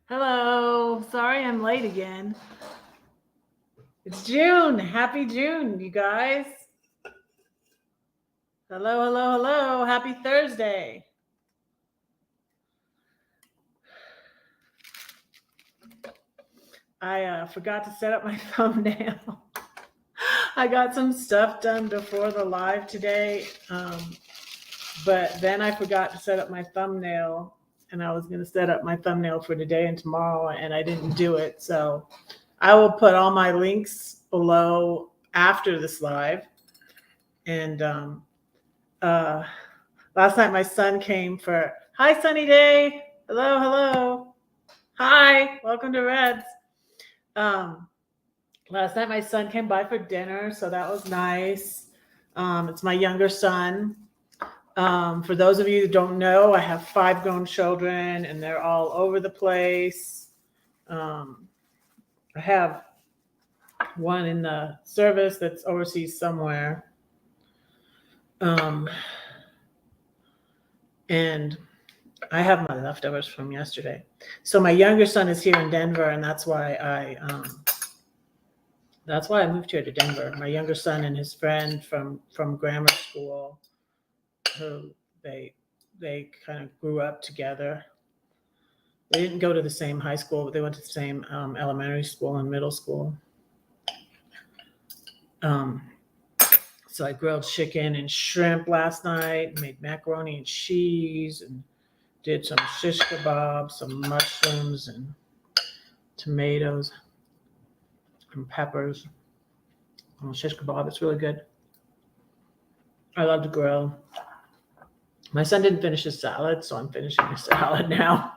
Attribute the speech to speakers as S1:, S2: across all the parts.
S1: Hello. Sorry I'm late again. It's June. Happy June, you guys. Hello, hello, hello. Happy Thursday. I forgot to set up my thumbnail. I got some stuff done before the live today, but then I forgot to set up my thumbnail, and I was going to set up my thumbnail for today and tomorrow, and I didn't do it. So I will put all my links below after this live. And uh, last night my son came for hi sunny day. Hello, hello. Hi, welcome to Reds. Um, Last night my son came by for dinner, so that was nice. It's my younger son. For those of you who don't know, I have 5 grown children and they're all over the place. I have one in the service that's overseas somewhere. And I have my leftovers from yesterday. So my younger son is here in Denver, and that's why I moved here to Denver. My younger son and his friend from grammar school, who they kind of grew up together. They didn't go to the same high school, but they went to the same elementary school and middle school. So I grilled chicken and shrimp last night, made macaroni and cheese, and did some shish kebab, some mushrooms and tomatoes and peppers. Shish kebab, it's really good. I love to grill. My son didn't finish his salad, so I'm finishing his salad now.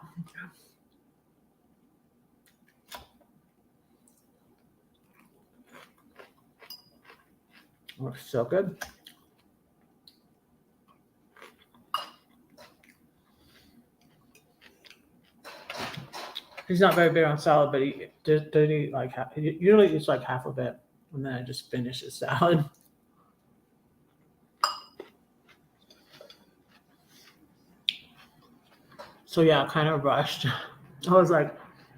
S1: Looks so good. He's not very big on salad, but he did eat like half. He usually eats like half of it, and then I just finish his salad. So yeah, kind of rushed. I was like,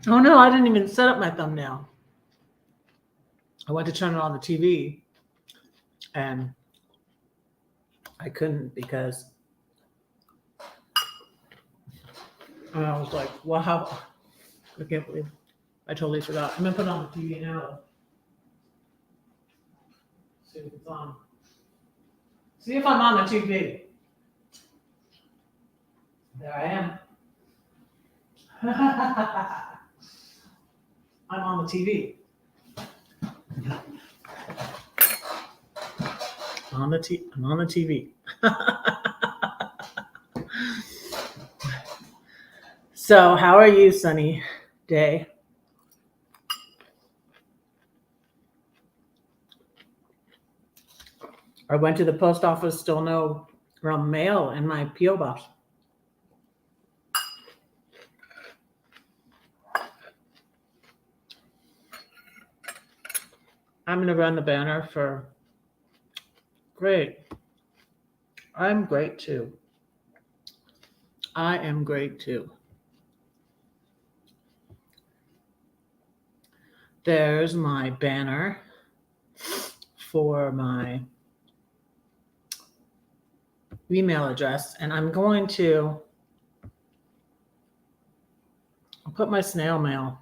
S1: oh no, I didn't even set up my thumbnail. I went to turn it on the TV, and I couldn't because I was like, wow, I can't believe I totally forgot. I'm gonna put it on the TV now. See if it's on. See if I'm on the TV. There I am. I'm on the TV. I'm on the TV. So, how are you, sunny day? I went to the post office, still no mail in my P.O. box. I'm going to run the banner for great. I'm great too. I am great too. There's my banner for my email address, and I'm going to put my snail mail.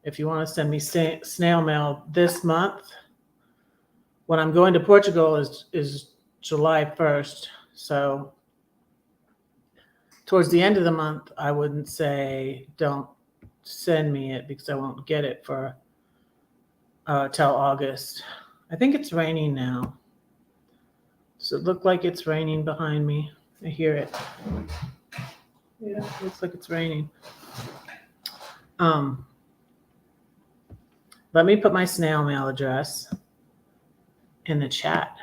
S1: If you want to send me snail mail this month, when I'm going to Portugal is July 1st. So towards the end of the month, I wouldn't say don't send me it because I won't get it for till August. I think it's raining now. Does it look like it's raining behind me? I hear it. Yeah, it looks like it's raining. Let me put my snail mail address in the chat.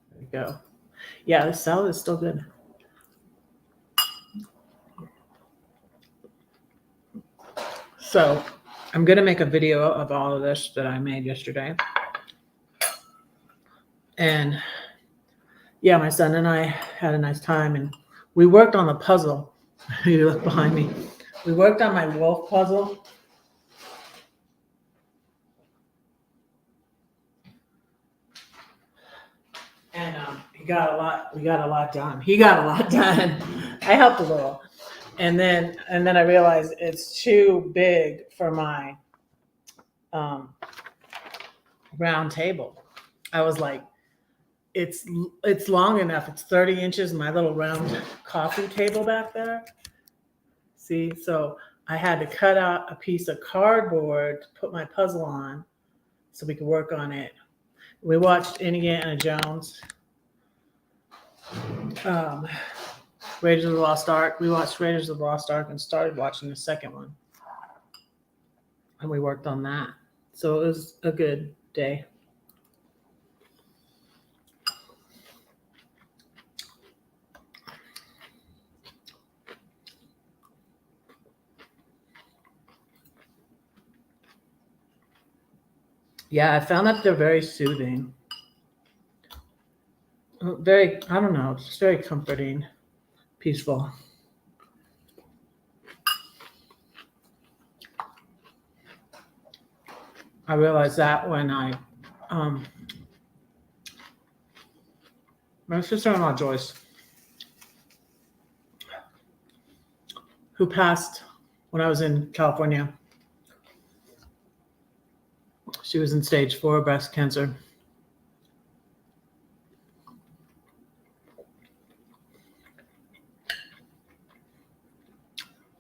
S1: There we go. Yeah, the salad is still good. So I'm going to make a video of all of this that I made yesterday. And yeah, my son and I had a nice time, and we worked on the puzzle. You look behind me. We worked on my wolf puzzle. And we got a lot done. He got a lot done. I helped a little. And then I realized it's too big for my round table. I was like, it's long enough. It's 30 inches, my little round coffee table back there. See, so I had to cut out a piece of cardboard to put my puzzle on so we could work on it. We watched Indiana Jones, Raiders of the Lost Ark. We watched Raiders of the Lost Ark and started watching the second one. And we worked on that. So it was a good day. Yeah, I found that they're very soothing. Very, I don't know, it's just very comforting, peaceful. I realized that when my sister-in-law Joyce, who passed when I was in California, she was in stage 4 breast cancer.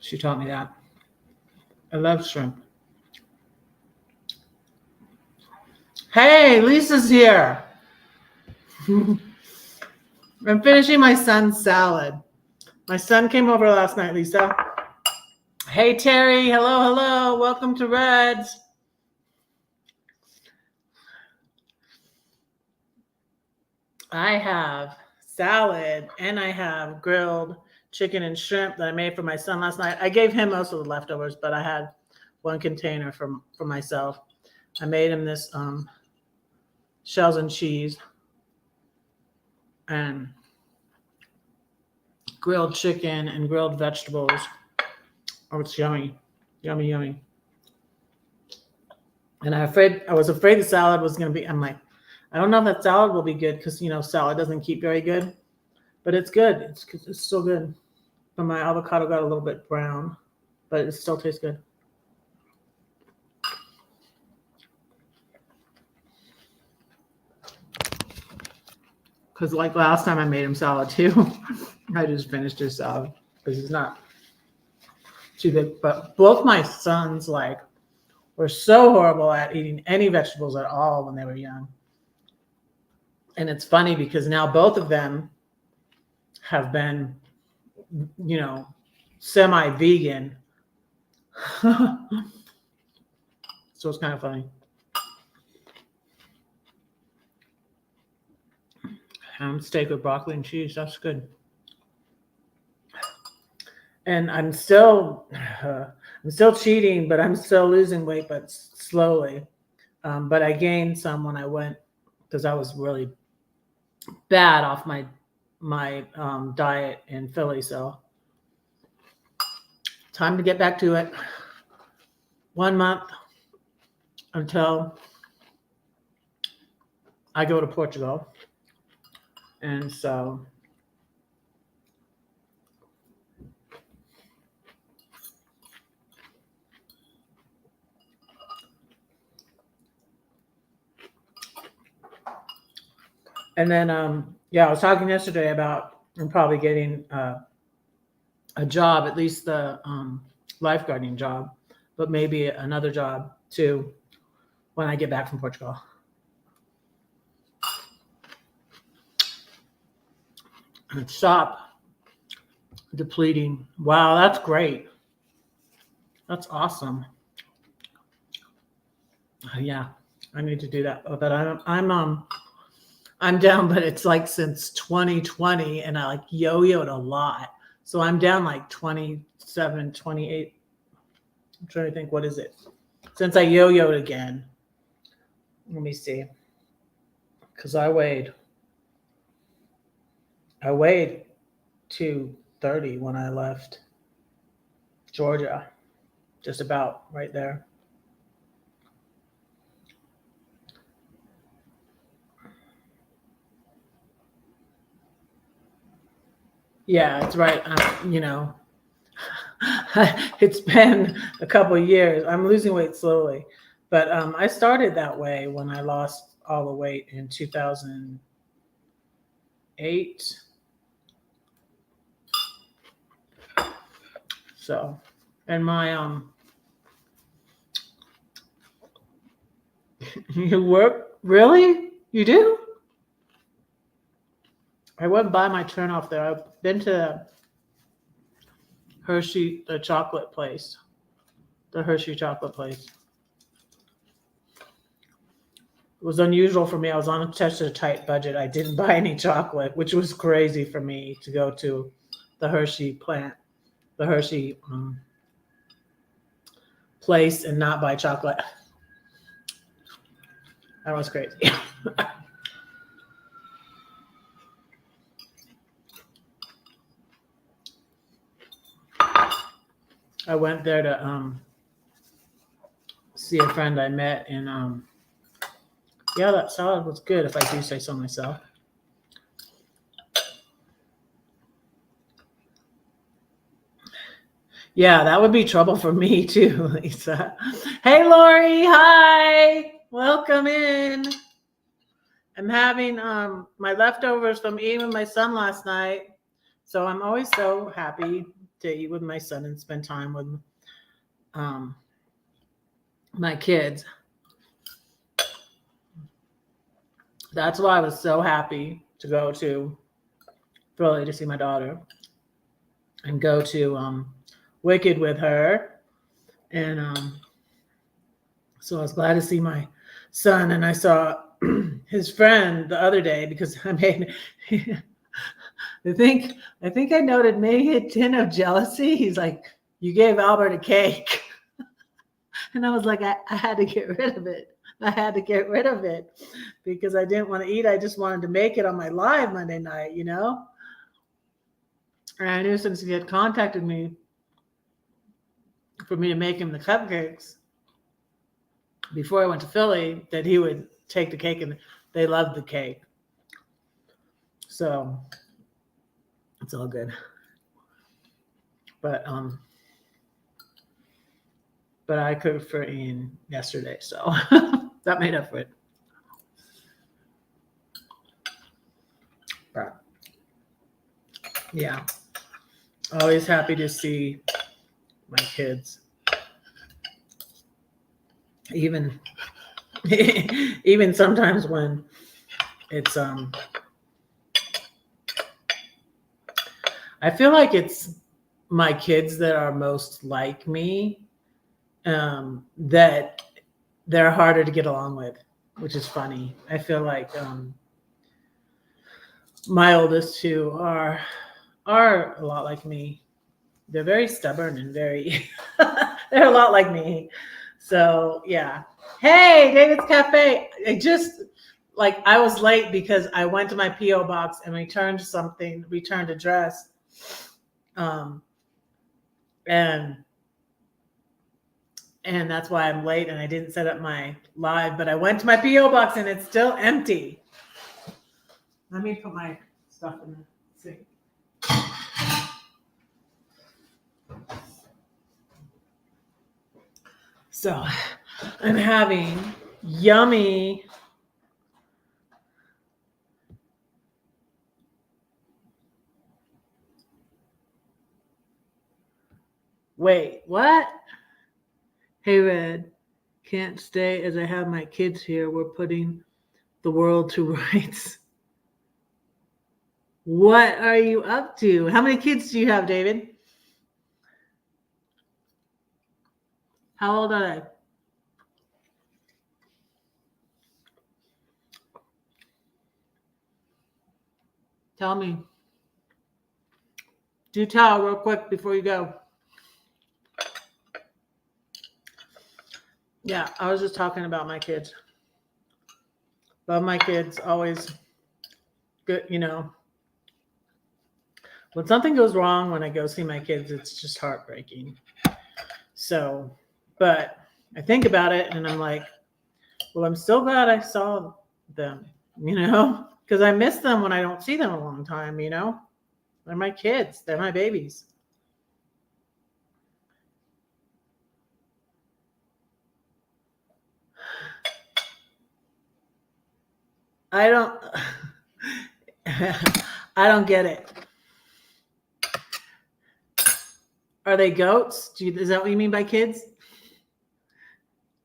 S1: She taught me that. I love shrimp. Hey, Lisa's here. I'm finishing my son's salad. My son came over last night, Lisa. Hey, Terry. Hello. Welcome to Reds. I have salad and I have grilled chicken and shrimp that I made for my son last night. I gave him most of the leftovers, but I had one container for myself. I made him this shells and cheese and grilled chicken and grilled vegetables. Oh, it's yummy. Yummy. And I was afraid the salad was going to be, I'm like, I don't know if that salad will be good because, salad doesn't keep very good, but it's good. It's still good. But my avocado got a little bit brown, but it still tastes good. Because like last time I made him salad too, I just finished his salad because it's not too big. But both my sons were so horrible at eating any vegetables at all when they were young. And it's funny because now both of them have been, semi-vegan. So it's kind of funny. Steak with broccoli and cheese, that's good. And I'm still cheating, but I'm still losing weight, but slowly. But I gained some when I went, because I was really bad off my diet in Philly. So time to get back to it. 1 month until I go to Portugal. And so and then I was talking yesterday about I'm probably getting a job, at least the lifeguarding job, but maybe another job too when I get back from Portugal. And stop depleting. Wow, that's great. That's awesome. Yeah, I need to do that. But I'm down, but it's like since 2020, and I yo-yoed a lot. So I'm down like 27, 28 I'm trying to think, what is it? Since I yo-yoed again. Let me see. Because I weighed 230 when I left Georgia. Just about right there. Yeah, it's right. It's been a couple of years. I'm losing weight slowly, but I started that way when I lost all the weight in 2008. So, and my you work really? You do? I went by my turnoff there. I've been to Hershey, the chocolate place, the Hershey chocolate place. It was unusual for me. I was on such a tight budget. I didn't buy any chocolate, which was crazy for me to go to the Hershey plant, the Hershey place and not buy chocolate. That was crazy. I went there to see a friend I met, and yeah, that salad was good, if I do say so myself. Yeah, that would be trouble for me too, Lisa. Hey, Lori. Hi. Welcome in. I'm having my leftovers from eating with my son last night. So I'm always so happy to eat with my son and spend time with my kids. That's why I was so happy to go to Philly to see my daughter and go to Wicked with her. And so I was glad to see my son, and I saw his friend the other day because I made I think I noted maybe a tin of jealousy. He's like, you gave Albert a cake. And I was like, I had to get rid of it. I had to get rid of it because I didn't want to eat. I just wanted to make it on my live Monday night, And I knew since he had contacted me for me to make him the cupcakes before I went to Philly that he would take the cake, and they loved the cake. So it's all good. But I cooked for Ian yesterday, so that made up for it. But yeah, always happy to see my kids. Even sometimes when it's I feel like it's my kids that are most like me, that they're harder to get along with, which is funny. I feel like my oldest two are a lot like me. They're very stubborn and very they're a lot like me. So yeah. Hey, David's Cafe. I was late because I went to my P.O. box and returned a dress. And that's why I'm late and I didn't set up my live, but I went to my P.O. box and it's still empty. Let me put my stuff in the sink. So I'm having yummy wait, what? Hey, Red, can't stay as I have my kids here. We're putting the world to rights. What are you up to? How many kids do you have, David? How old are they? Tell me. Do tell real quick before you go. Yeah, I was just talking about my kids. Love my kids, always good, when something goes wrong when I go see my kids, it's just heartbreaking. So, but I think about it and I'm like, well, I'm so glad I saw them, because I miss them when I don't see them a long time. They're my kids, they're my babies. I don't, I don't get it. Are they goats? Is that what you mean by kids?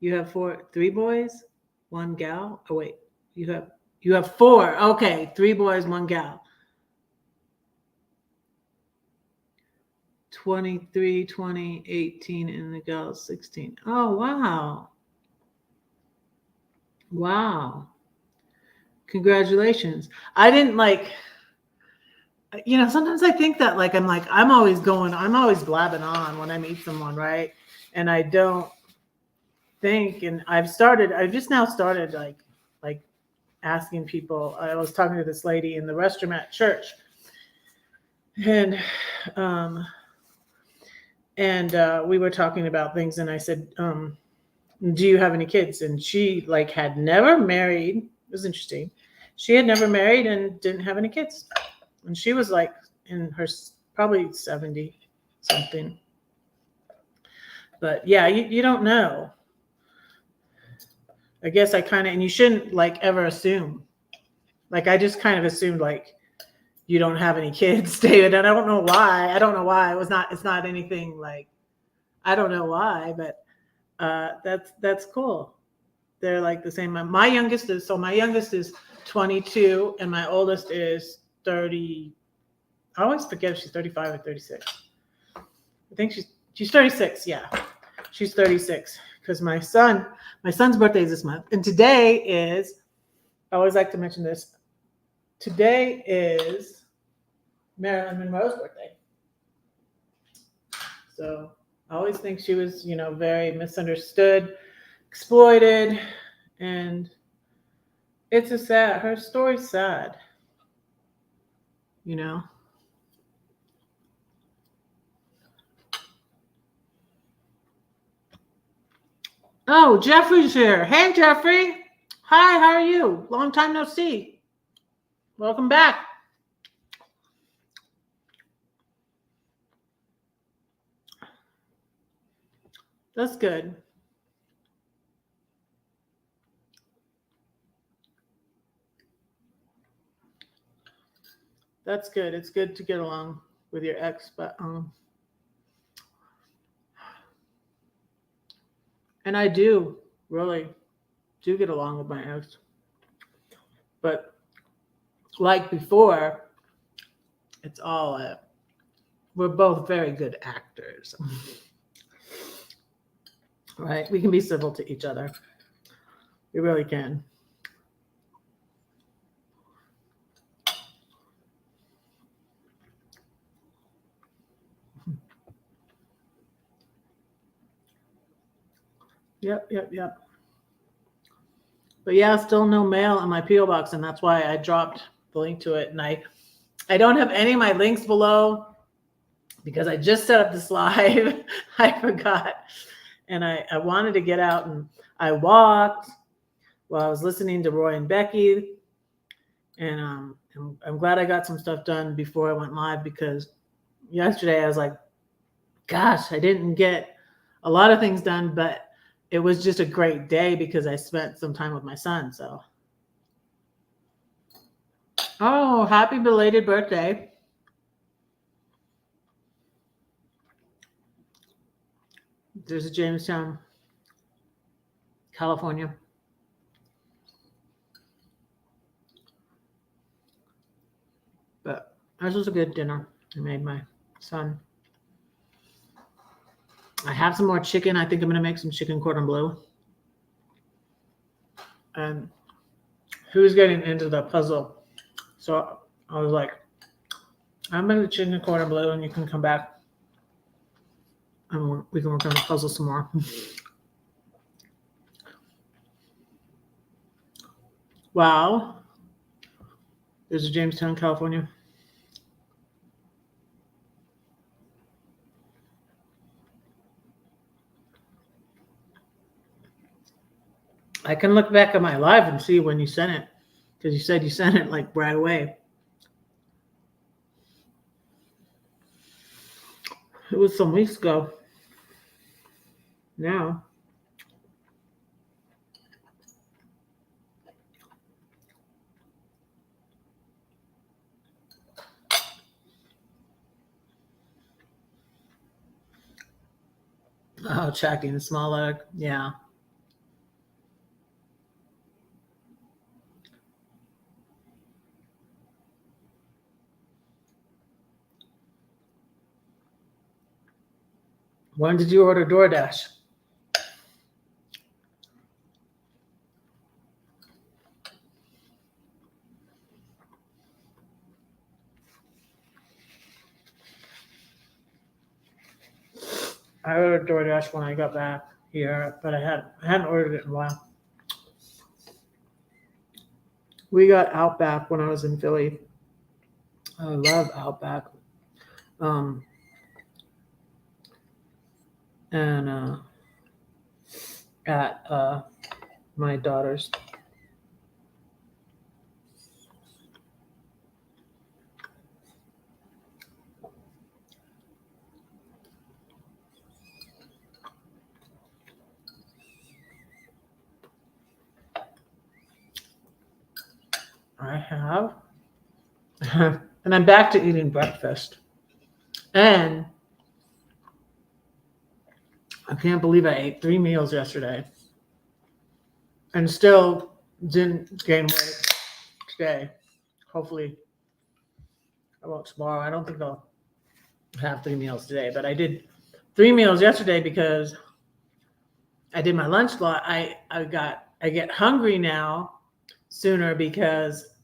S1: You have three boys, one gal. Oh wait, you have four. Okay, three boys, one gal. 23, 20, 18, and the gal 16. Oh wow. Wow. Congratulations. I didn't sometimes I think that I'm always blabbing on when I meet someone, right? And I don't think, and I've just now started like asking people. I was talking to this lady in the restroom at church, and we were talking about things, and I said, do you have any kids? And she had never married. It was interesting. She had never married and didn't have any kids, and she was in her probably 70 something. But yeah, you don't know. I guess and you shouldn't ever assume. I just kind of assumed you don't have any kids, David. And I don't know why. It's not anything I don't know why, but that's cool. They're the same. My youngest is 22 and my oldest is 30. I always forget if she's 35 or 36. I think she's 36. Yeah. She's 36 because my son's birthday is this month. And today is, I always like to mention this. Today is Marilyn Monroe's birthday. So I always think she was, very misunderstood, exploited, and her story's sad, Oh, Jeffrey's here. Hey, Jeffrey. Hi, how are you? Long time no see. Welcome back. That's good. That's good. It's good to get along with your ex, but and I do really do get along with my ex. But like before, it's all we're both very good actors. Right? We can be civil to each other. We really can. Yep. But yeah, still no mail in my P.O. box, and that's why I dropped the link to it. And I don't have any of my links below because I just set up this live. I forgot. And I wanted to get out, and I walked while I was listening to Roy and Becky. And I'm glad I got some stuff done before I went live, because yesterday I was like, gosh, I didn't get a lot of things done, but it was just a great day because I spent some time with my son. So, oh, happy belated birthday. There's a Jamestown, California. But this was a good dinner. I made my son. I have some more chicken. I think I'm going to make some chicken cordon bleu. And who's getting into the puzzle? So I was like, I'm going to chicken cordon bleu, and you can come back and we can work on the puzzle some more. Wow. There's a Jamestown, California. I can look back at my live and see when you sent it, because you said you sent it like right away. It was some weeks ago. Now. Oh, checking the small letter. Yeah. When did you order DoorDash? I ordered DoorDash when I got back here, but I hadn't ordered it in a while. We got Outback when I was in Philly. I love Outback. And at my daughter's. I have. And I'm back to eating breakfast. And I can't believe I ate 3 meals yesterday and still didn't gain weight today. Hopefully I won't tomorrow. I don't think I'll have 3 meals today, but I did 3 meals yesterday because I did my lunch lot. I get hungry now sooner because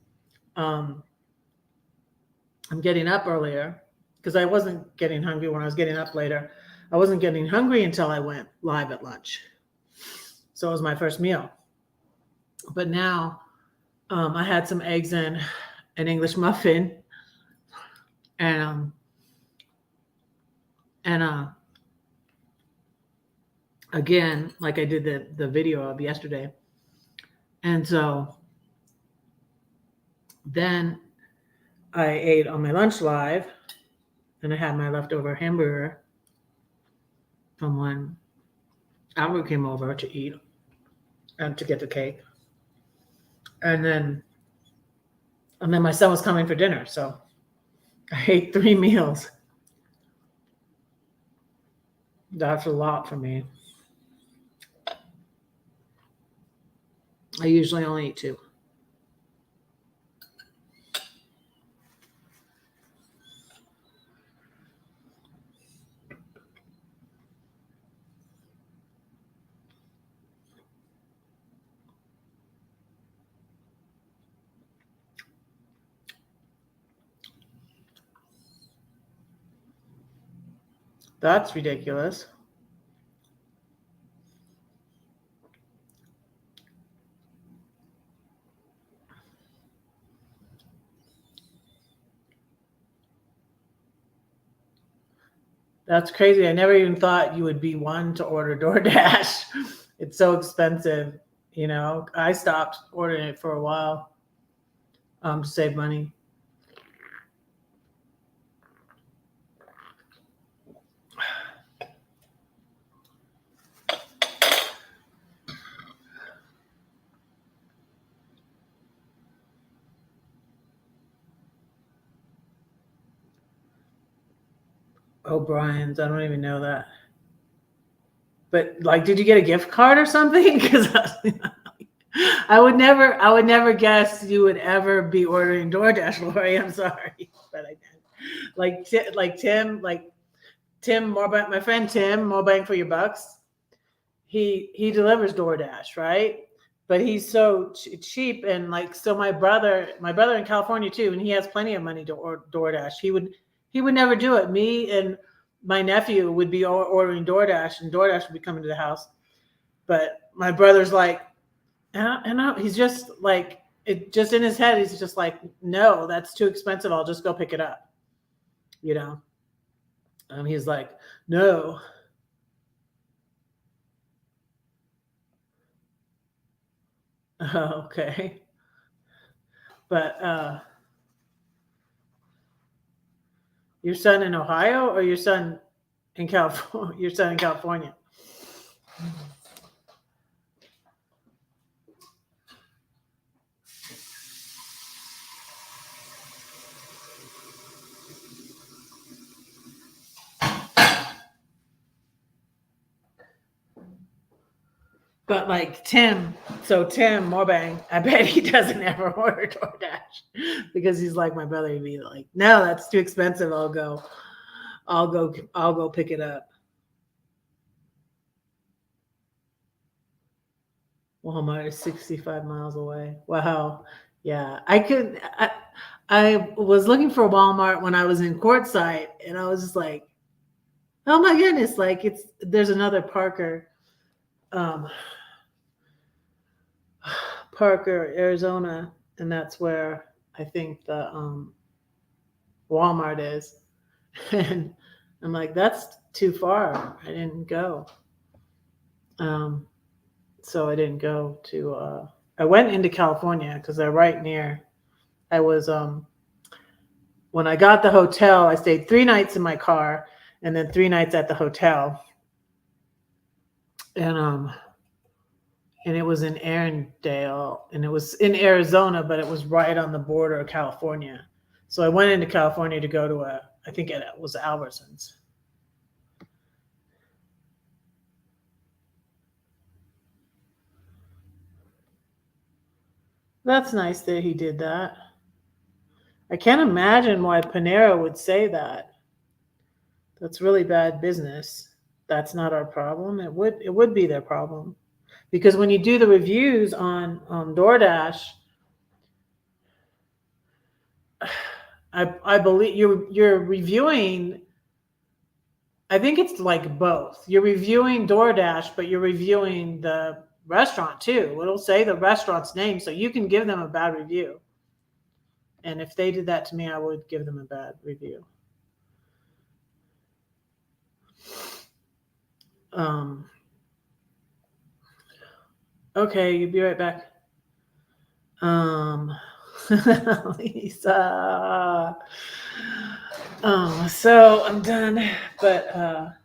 S1: I'm getting up earlier, because I wasn't getting hungry when I was getting up later. I wasn't getting hungry until I went live at lunch. So it was my first meal. But now I had some eggs and an English muffin, and again, like I did the video of yesterday. And so then I ate on my lunch live, and I had my leftover hamburger from when Albert came over to eat and to get the cake. And then my son was coming for dinner. So I ate 3 meals. That's a lot for me. I usually only eat 2. That's ridiculous. That's crazy. I never even thought you would be one to order DoorDash. It's so expensive. You know, I stopped ordering it for a while to save money. O'Brien's. I don't even know that. But like, did you get a gift card or something? Because I would never guess you would ever be ordering DoorDash, Lori. I'm sorry, but I did. Like Tim, Morbank, my friend Tim, more bang for your bucks. He delivers DoorDash, right? But he's so cheap, and like, so my brother in California too, and he has plenty of money to order DoorDash. He would never do it. Me and my nephew would be ordering DoorDash, and DoorDash would be coming to the house. But my brother's like, and he's just like, it just in his head, he's just like, no, that's too expensive. I'll just go pick it up. You know, he's like, no. Okay. But your son in Ohio or your son in California? Your son in California. But like Tim, so Tim Morbang, I bet he doesn't ever order DoorDash because he's like my brother. He'd be like, no, that's too expensive. I'll go pick it up. Walmart is 65 miles away. Wow. Yeah. I was looking for Walmart when I was in Quartzsite and I was just like, oh my goodness, like there's another um, Parker, Arizona, and that's where I think the Walmart is. And I'm like, that's too far. I didn't go. Um, so I didn't go to I went into California because they're right near. I was when I got the hotel, I stayed 3 nights in my car and then 3 nights at the hotel. And and it was in Arendelle and it was in Arizona, but it was right on the border of California. So I went into California to go to I think it was Albertsons. That's nice that he did that. I can't imagine why Panera would say that. That's really bad business. That's not our problem. It would be their problem. Because when you do the reviews on DoorDash, I believe you're reviewing. I think it's like both. You're reviewing DoorDash, but you're reviewing the restaurant too. It'll say the restaurant's name, so you can give them a bad review. And if they did that to me, I would give them a bad review. Um, okay, you'll be right back. Lisa. So I'm done, but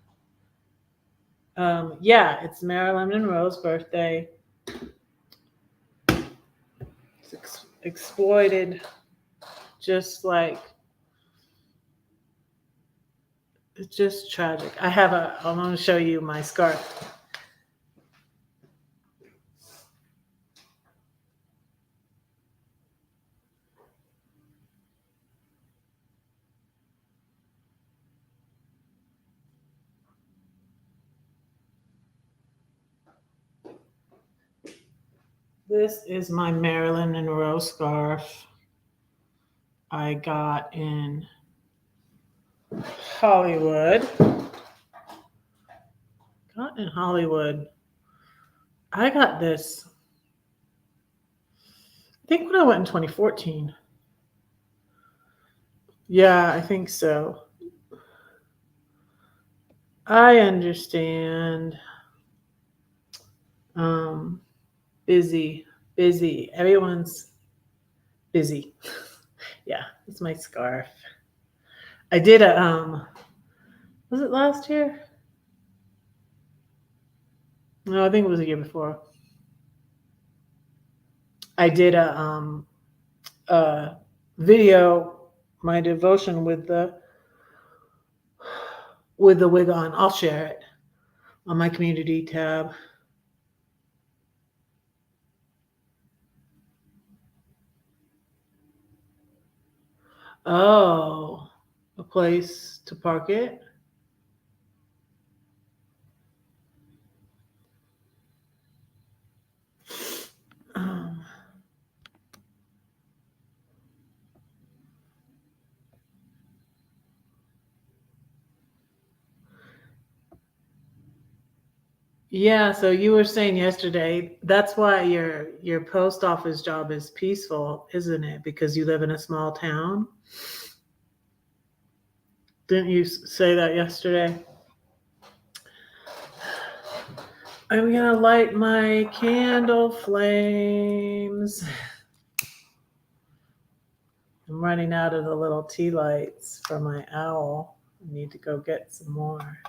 S1: yeah, it's Marilyn Monroe's birthday. It's exploited, just like it's just tragic. I'm going to show you my scarf. This is my Marilyn Monroe scarf I got in Hollywood. Got in Hollywood. I got this, I think, when I went in 2014. Yeah, I think so. I understand. Um, busy. Everyone's busy. Yeah, it's my scarf. I did a was it last year? No, I think it was the year before. I did a video, my devotion with the wig on. I'll share it on my community tab. Oh, a place to park it. Um, Yeah, so you were saying yesterday that's why your post office job is peaceful, isn't it? Because you live in a small town. Didn't you say that yesterday? I'm gonna light my candle flames. I'm running out of the little tea lights for my owl. I need to go get some more.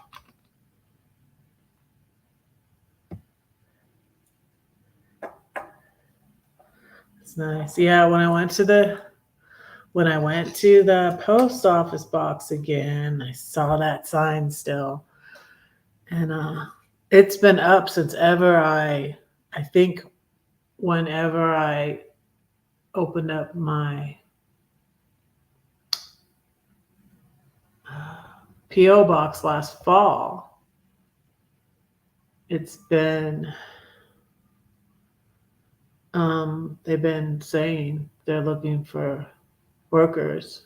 S1: It's nice. Yeah, when I went to the post office box again, I saw that sign still. And it's been up since ever I think whenever I opened up my PO box last fall. It's been they've been saying they're looking for workers.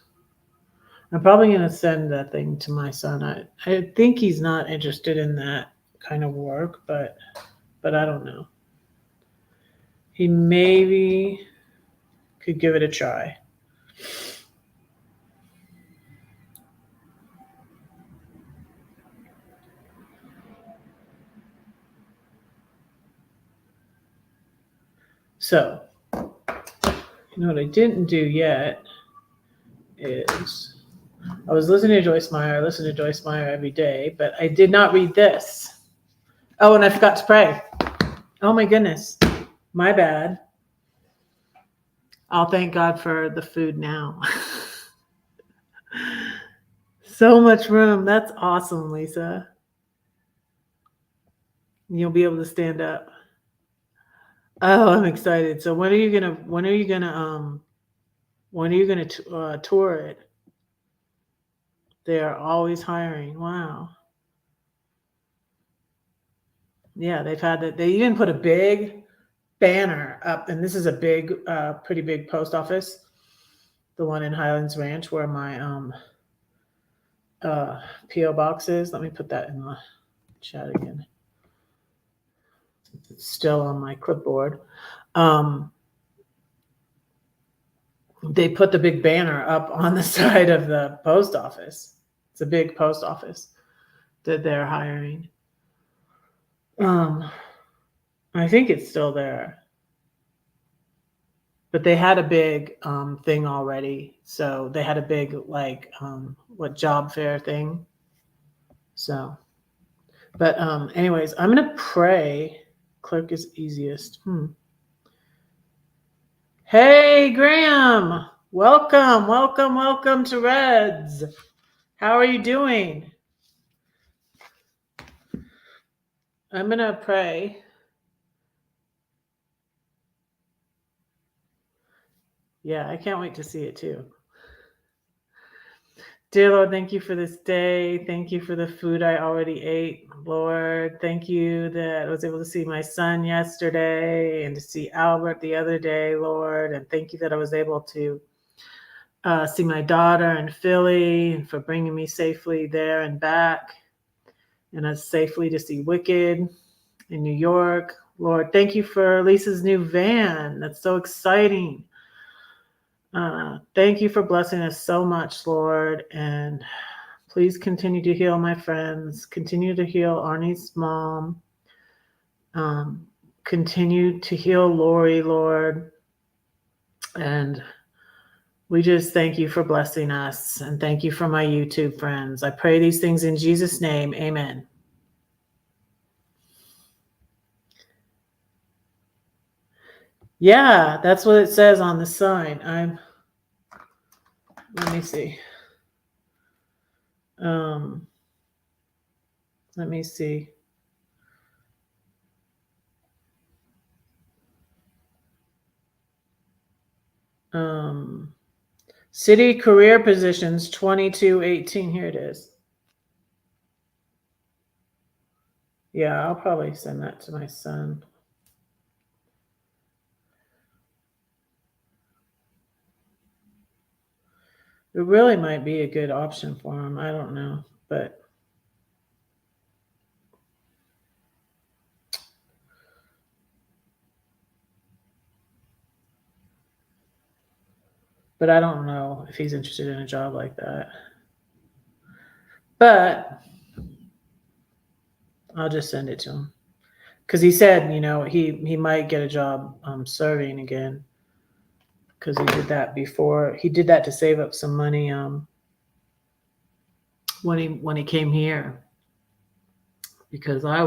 S1: I'm probably going to send that thing to my son. I think he's not interested in that kind of work, but I don't know. He maybe could give it a try. So, you know what I didn't do yet is I was listening to Joyce Meyer. I listen to Joyce Meyer every day, but I did not read this. Oh, and I forgot to pray. Oh my goodness. My bad. I'll thank God for the food now. So much room. That's awesome, Lisa. You'll be able to stand up. Oh, I'm excited. So when are you gonna tour it? They are always hiring. Wow. Yeah, they've had that. They even put a big banner up, and this is a big, pretty big post office, the one in Highlands Ranch where my PO box is. Let me put that in the chat again. It's still on my clipboard. They put the big banner up on the side of the post office. It's a big post office that they're hiring. I think it's still there. But they had a big thing already. So they had a big what job fair thing. So but anyways, I'm gonna pray. Clerk is easiest. Hey Graham, welcome to Reds. How are you doing? I'm gonna pray. Yeah, I can't wait to see it too. Dear Lord, thank you for this day. Thank you for the food I already ate. Lord, thank you that I was able to see my son yesterday and to see Albert the other day, Lord. And thank you that I was able to see my daughter in Philly and for bringing me safely there and back. And us safely to see Wicked in New York. Lord, thank you for Lisa's new van. That's so exciting. Thank you for blessing us so much, Lord. And please continue to heal my friends. Continue to heal Arnie's mom. Continue to heal Lori, Lord. And we just thank you for blessing us. And thank you for my YouTube friends. I pray these things in Jesus' name. Amen. Yeah, that's what it says on the sign. Let me see. Let me see. City career positions 2218. Here it is. Yeah, I'll probably send that to my son. It really might be a good option for him. I don't know, but but I don't know if he's interested in a job like that. But I'll just send it to him because he said, he might get a job serving again because he did that before. He did that to save up some money when he came here because money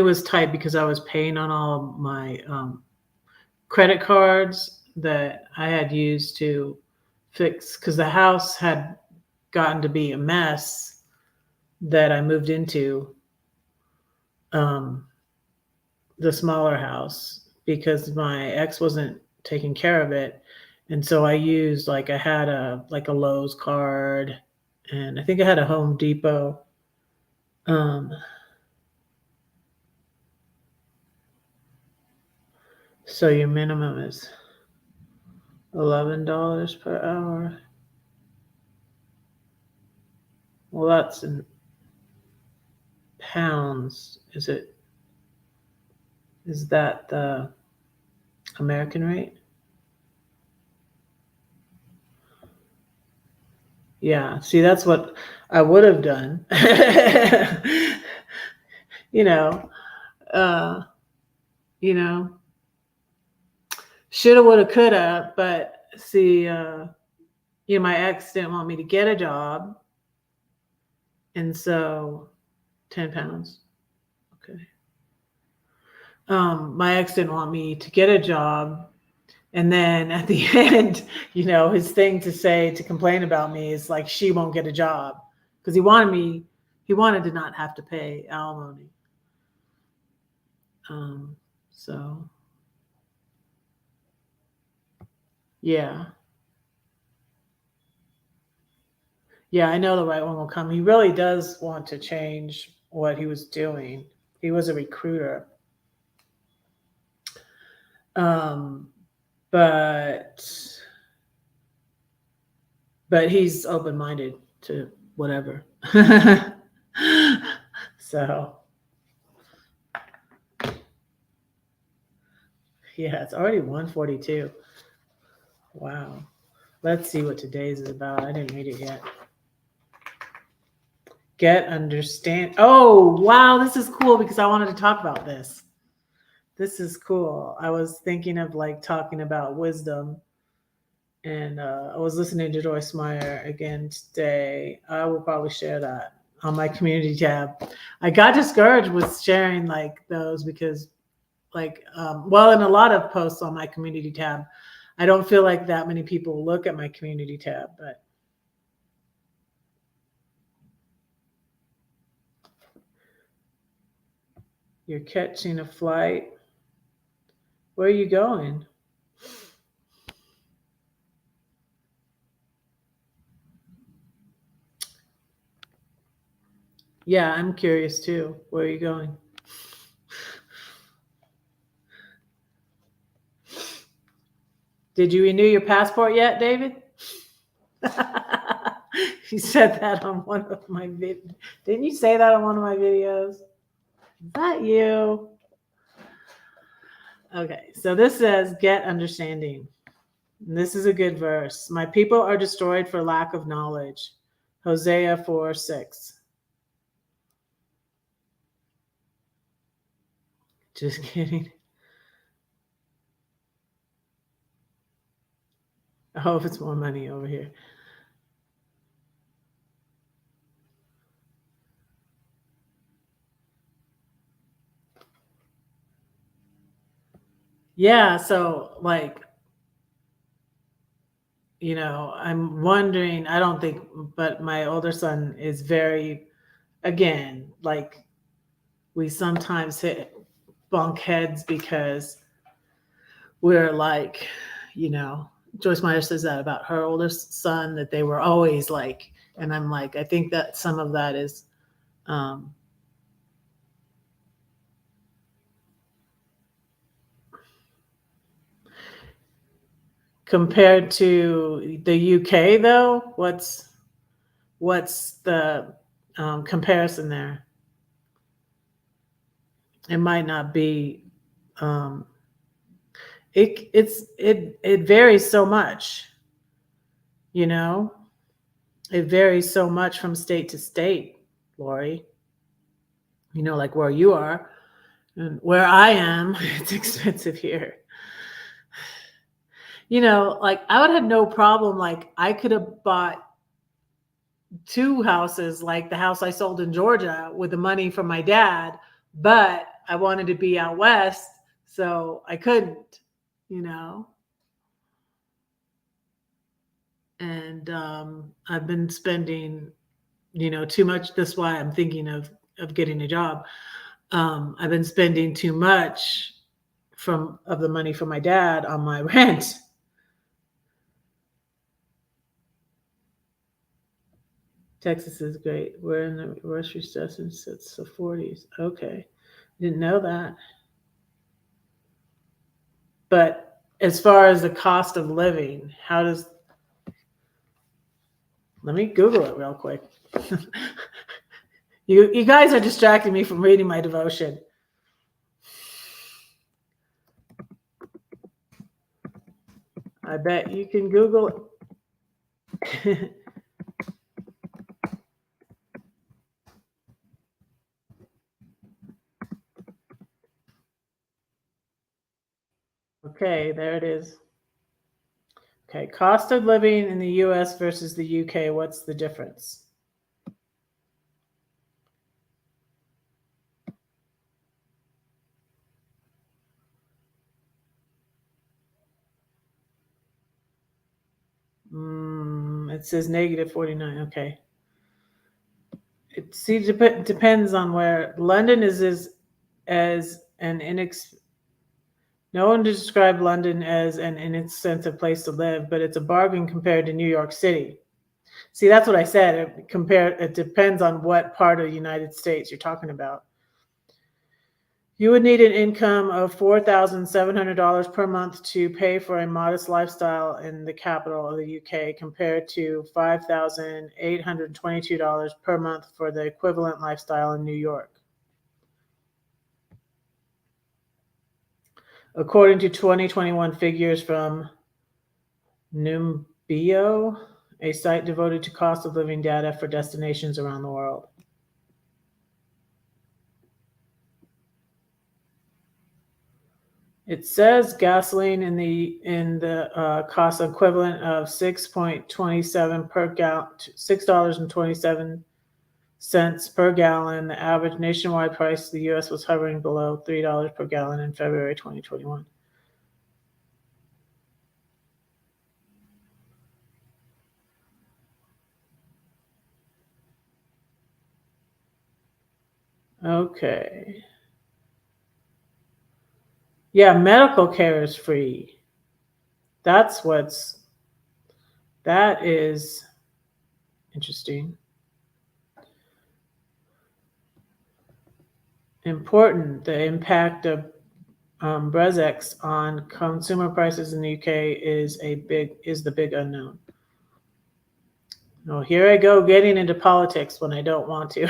S1: was tight because I was paying on all my credit cards that I had used to fix because the house had gotten to be a mess that I moved into, the smaller house because my ex wasn't taking care of it. And so I used I had a Lowe's card and I think I had a Home Depot. So your minimum is $11 per hour. Well, that's in pounds. Is that the American rate? Yeah. See, that's what I would have done. you know, uh, you know, shoulda, woulda, coulda, but see, my ex didn't want me to get a job. And so 10 pounds. Okay. My ex didn't want me to get a job. And then at the end, his thing to complain about me is like, she won't get a job because he wanted to not have to pay alimony. So yeah. Yeah, I know the right one will come. He really does want to change what he was doing. He was a recruiter. But he's open-minded to whatever. So yeah, it's already 1:42. Wow. Let's see what today's is about. I didn't read it yet. Understand. Oh, wow. This is cool because I wanted to talk about this. This is cool. I was thinking of talking about wisdom. And I was listening to Joyce Meyer again today. I will probably share that on my community tab. I got discouraged with sharing those because in a lot of posts on my community tab, I don't feel like that many people look at my community tab, but you're catching a flight. Where are you going? Yeah, I'm curious too. Where are you going? Did you renew your passport yet, David? You said that on one of my videos. Didn't you say that on one of my videos? Is that you? Okay, so this says, get understanding. And this is a good verse. My people are destroyed for lack of knowledge. Hosea 4:6. Just kidding. I hope it's more money over here. Yeah, so I'm wondering, I don't think, but my older son is very, again, we sometimes hit bunk heads because we're Joyce Meyer says that about her oldest son, that they were always and I'm I think that some of that is compared to the UK though. What's the comparison there? It might not be it varies so much, you know. It varies so much from state to state, Lori. You know, like where you are and where I am, it's expensive here. You know, like I would have no problem. Like I could have bought two houses, like the house I sold in Georgia, with the money from my dad, but I wanted to be out west, so I couldn't, you know. And I've been spending, too much. That's why I'm thinking of getting a job. I've been spending too much from of the money from my dad on my rent. Texas is great. We're in the grocery store since it's the 40s. Okay. Didn't know that. But as far as the cost of living, let me Google it real quick. You guys are distracting me from reading my devotion. I bet you can Google it. Okay, there it is. Okay, cost of living in the US versus the UK. What's the difference? It says negative 49. Okay. It depends on where. London is as an no one described London as an inexpensive place to live, but it's a bargain compared to New York City. See, that's what I said. It depends on what part of the United States you're talking about. You would need an income of $4,700 per month to pay for a modest lifestyle in the capital of the UK, compared to $5,822 per month for the equivalent lifestyle in New York. According to 2021 figures from Numbeo, a site devoted to cost of living data for destinations around the world. It says gasoline in the cost equivalent of $6.27 per gallon, $6.27 per gallon. The average nationwide price of the U.S. was hovering below $3 per gallon in February 2021. Okay. Yeah, medical care is free. That is interesting. Important. The impact of Brexit on consumer prices in the UK is the big unknown. Oh, here I go getting into politics when I don't want to.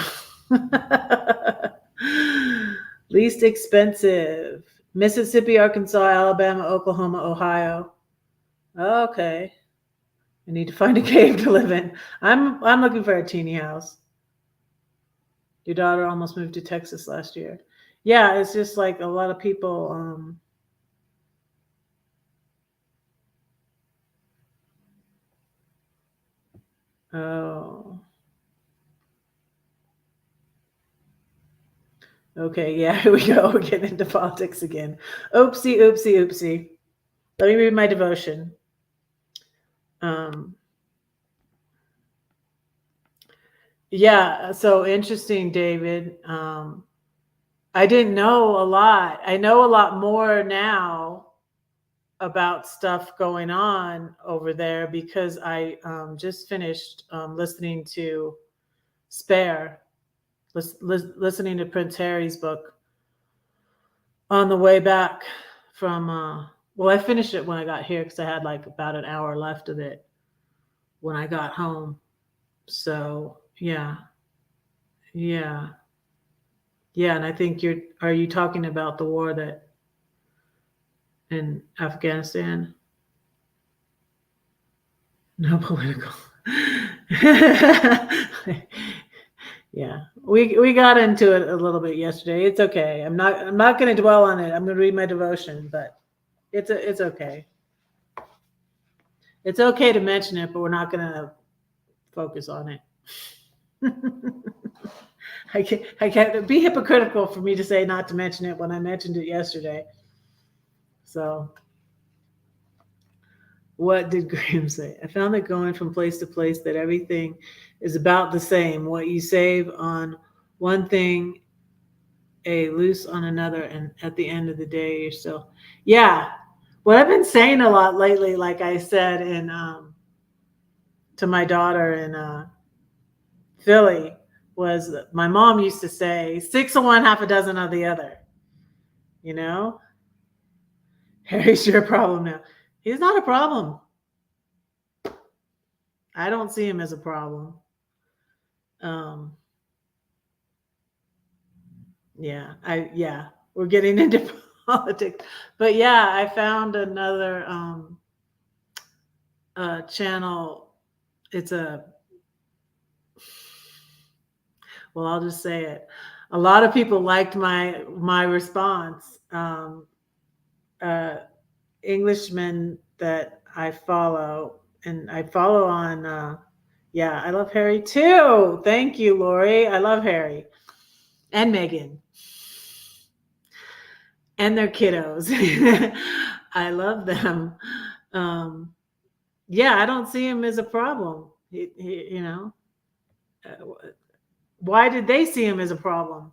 S1: Least expensive: Mississippi, Arkansas, Alabama, Oklahoma, Ohio. Okay. I need to find a cave to live in. I'm looking for a teeny house. Your daughter almost moved to Texas last year. Yeah, it's just like a lot of people. Oh. Okay, yeah, here we go. We're getting into politics again. Oopsie, oopsie, oopsie. Let me read my devotion. Yeah, so interesting, David. I didn't know a lot. I know a lot more now about stuff going on over there because I just finished listening to Spare, listening to Prince Harry's book on the way back from. Well, I finished it when I got here because I had like about an hour left of it when I got home. So yeah, yeah, yeah. And I think are you talking about the war that in Afghanistan. No political. Yeah, we got into it a little bit yesterday. It's okay. I'm not going to dwell on it. I'm going to read my devotion, but it's okay. It's okay to mention it, but we're not going to focus on it. I can't be hypocritical for me to say not to mention it when I mentioned it yesterday. So, what did Graham say? I found that going from place to place that everything is about the same. What you save on one thing, a loose on another, and at the end of the day, you're still, yeah. What I've been saying a lot lately, like I said in to my daughter in Philly, was that my mom used to say, six of one, half a dozen of the other. You know, Harry's your problem now. He's not a problem. I don't see him as a problem. Um, yeah, we're getting into politics, but yeah, I found another channel. It's a well, I'll just say it. A lot of people liked my response. Uh, Englishmen that I follow, and I follow on. Yeah, I love Harry too. Thank you, Lori. I love Harry and Meghan and their kiddos. I love them. Um, yeah, I don't see him as a problem. You know, why did they see him as a problem?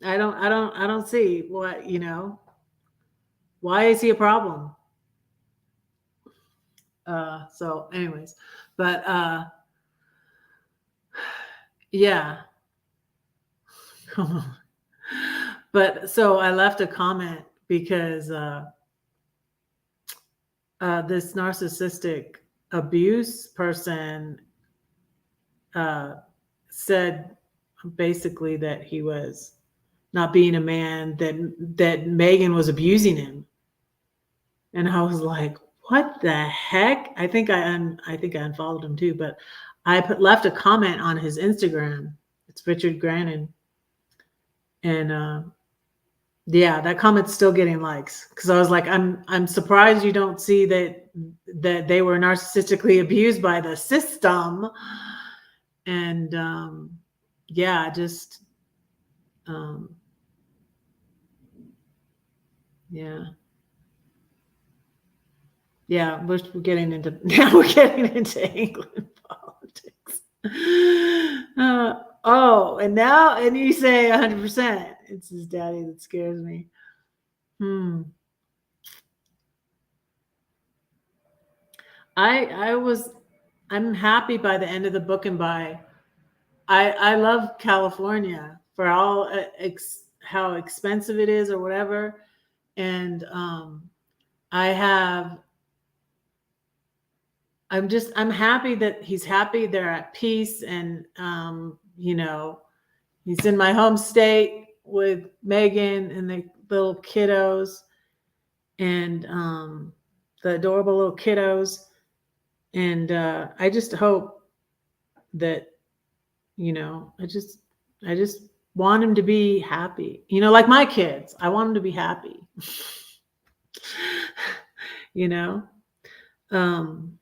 S1: I don't see what, you know, why is he a problem? So anyways, but yeah, come on. But so I left a comment because this narcissistic abuse person uh, said basically that he was not being a man, that Meghan was abusing him, and I was like, what the heck? I think I unfollowed him too, but left a comment on his Instagram. It's Richard Grannon, and yeah, that comment's still getting likes because I was like, I'm surprised you don't see that they were narcissistically abused by the system, and yeah, just yeah. Yeah, we're getting into now. We're getting into England politics. Oh, and you say 100%. It's his daddy that scares me. Hmm. I was. I'm happy by the end of the book and by. I love California for all how expensive it is or whatever, and I have I'm happy that he's happy. They're at peace, and you know, he's in my home state with Meghan and the little kiddos, and the adorable little kiddos. And I just hope that, you know, I just want him to be happy. You know, like my kids, I want him to be happy. You know. Um,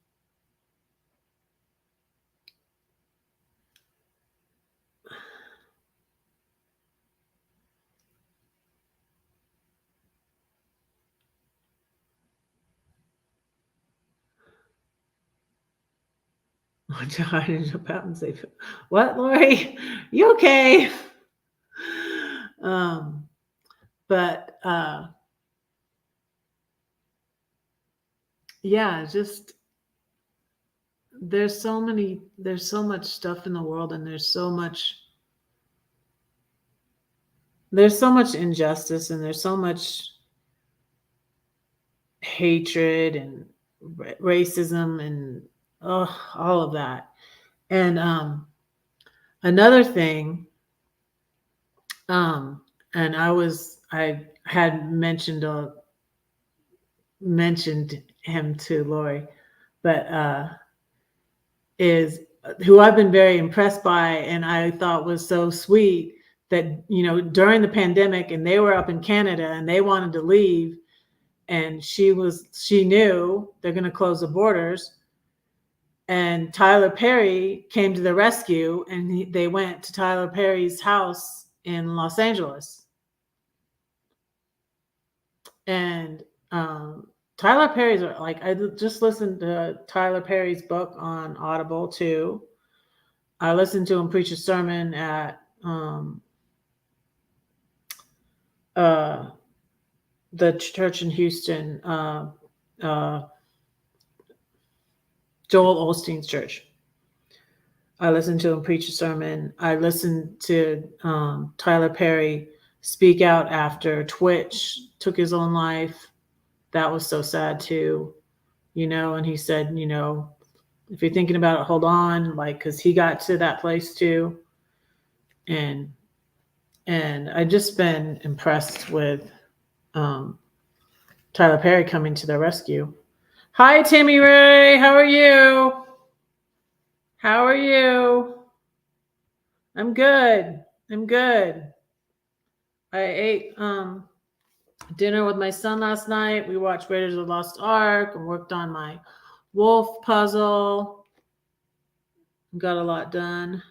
S1: I didn't jump out and say, "What, Lori? You okay?" Um, but yeah, just there's so much stuff in the world, and there's so much injustice, and there's so much hatred and racism and all of that. And another thing, um, and I had mentioned him to Lori, but is who I've been very impressed by, and I thought was so sweet that, during the pandemic, and they were up in Canada and they wanted to leave, and she knew they're going to close the borders, and Tyler Perry came to the rescue, and they went to Tyler Perry's house in Los Angeles. And Tyler Perry's, like, I just listened to Tyler Perry's book on Audible too. I listened to him preach a sermon at the church in Houston, Joel Osteen's church. I listened to him preach a sermon. I listened to Tyler Perry speak out after Twitch took his own life. That was so sad too, and he said, if you're thinking about it, hold on, like, because he got to that place too. And I've just been impressed with Tyler Perry coming to the rescue. Hi, Timmy Ray. How are you? How are you? I'm good. I ate dinner with my son last night. We watched Raiders of the Lost Ark and worked on my wolf puzzle. Got a lot done.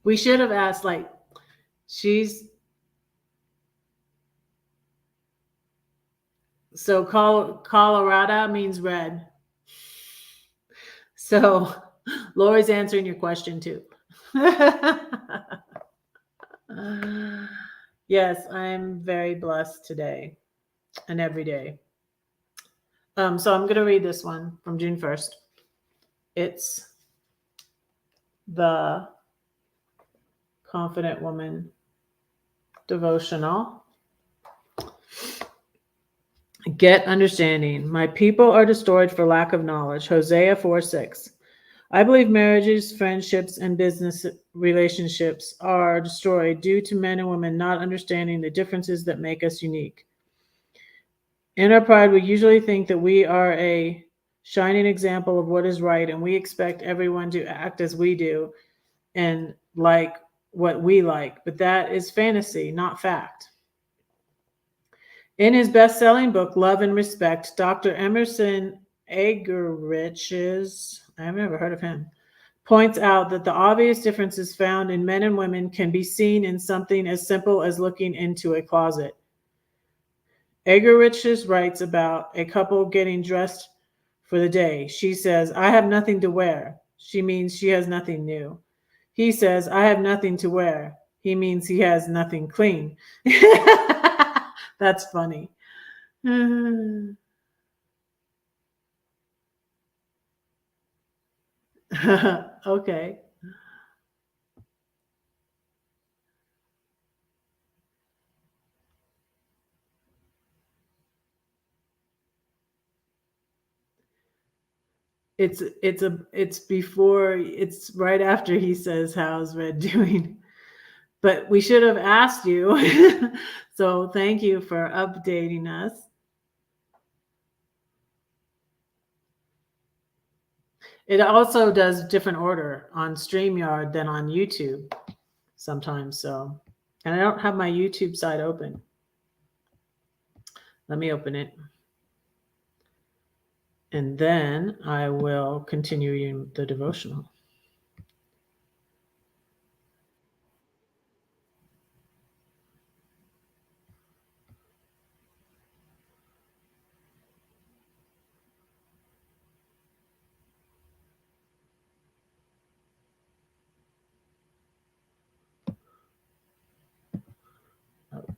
S1: We should have asked, like, so Colorado means red. So Lori's answering your question too. Yes, I'm very blessed today and every day. So I'm going to read this one from June 1st. It's the Confident Woman devotional. Get understanding. My people are destroyed for lack of knowledge. Hosea 4:6. I believe marriages, friendships, and business relationships are destroyed due to men and women not understanding the differences that make us unique. In our pride, we usually think that we are a shining example of what is right, and we expect everyone to act as we do and like what we like. But that is fantasy, not fact. In his best-selling book, Love and Respect, Dr. Emerson Eggerichs, I've never heard of him, points out that the obvious differences found in men and women can be seen in something as simple as looking into a closet. Eggerichs writes about a couple getting dressed for the day. She says, I have nothing to wear. She means she has nothing new. He says, I have nothing to wear. He means he has nothing clean. That's funny. Okay. It's right after he says, how's Red doing? But we should have asked you. So thank you for updating us. It also does different order on StreamYard than on YouTube sometimes. So, and I don't have my YouTube side open. Let me open it. And then I will continue the devotional.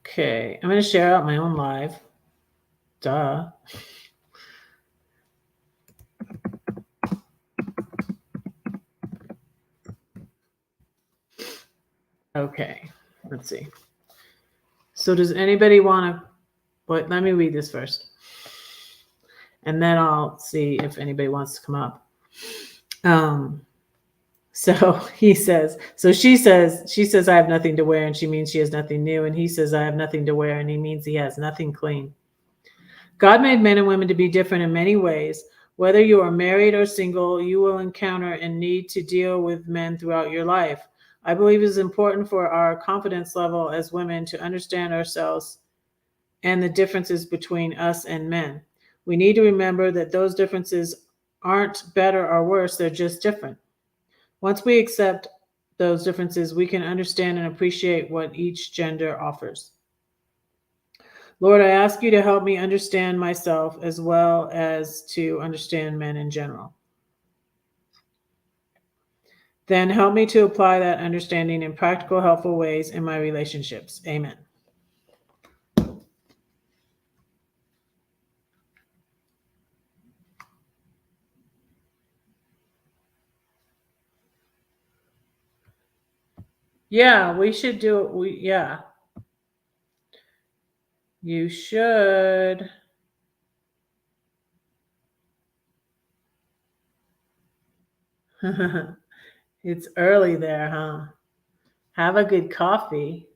S1: Okay, I'm going to share out my own live. Duh. Okay, let's see. So does anybody want to, let me read this first. And then I'll see if anybody wants to come up. So he says, so she says, I have nothing to wear, and she means she has nothing new. And he says, I have nothing to wear, and he means he has nothing clean. God made men and women to be different in many ways. Whether you are married or single, you will encounter and need to deal with men throughout your life. I believe it is important for our confidence level as women to understand ourselves and the differences between us and men. We need to remember that those differences aren't better or worse, they're just different. Once we accept those differences, we can understand and appreciate what each gender offers. Lord, I ask you to help me understand myself as well as to understand men in general. Then help me to apply that understanding in practical, helpful ways in my relationships. Amen. Yeah, we should do it. Yeah. You should. It's early there, huh? Have a good coffee.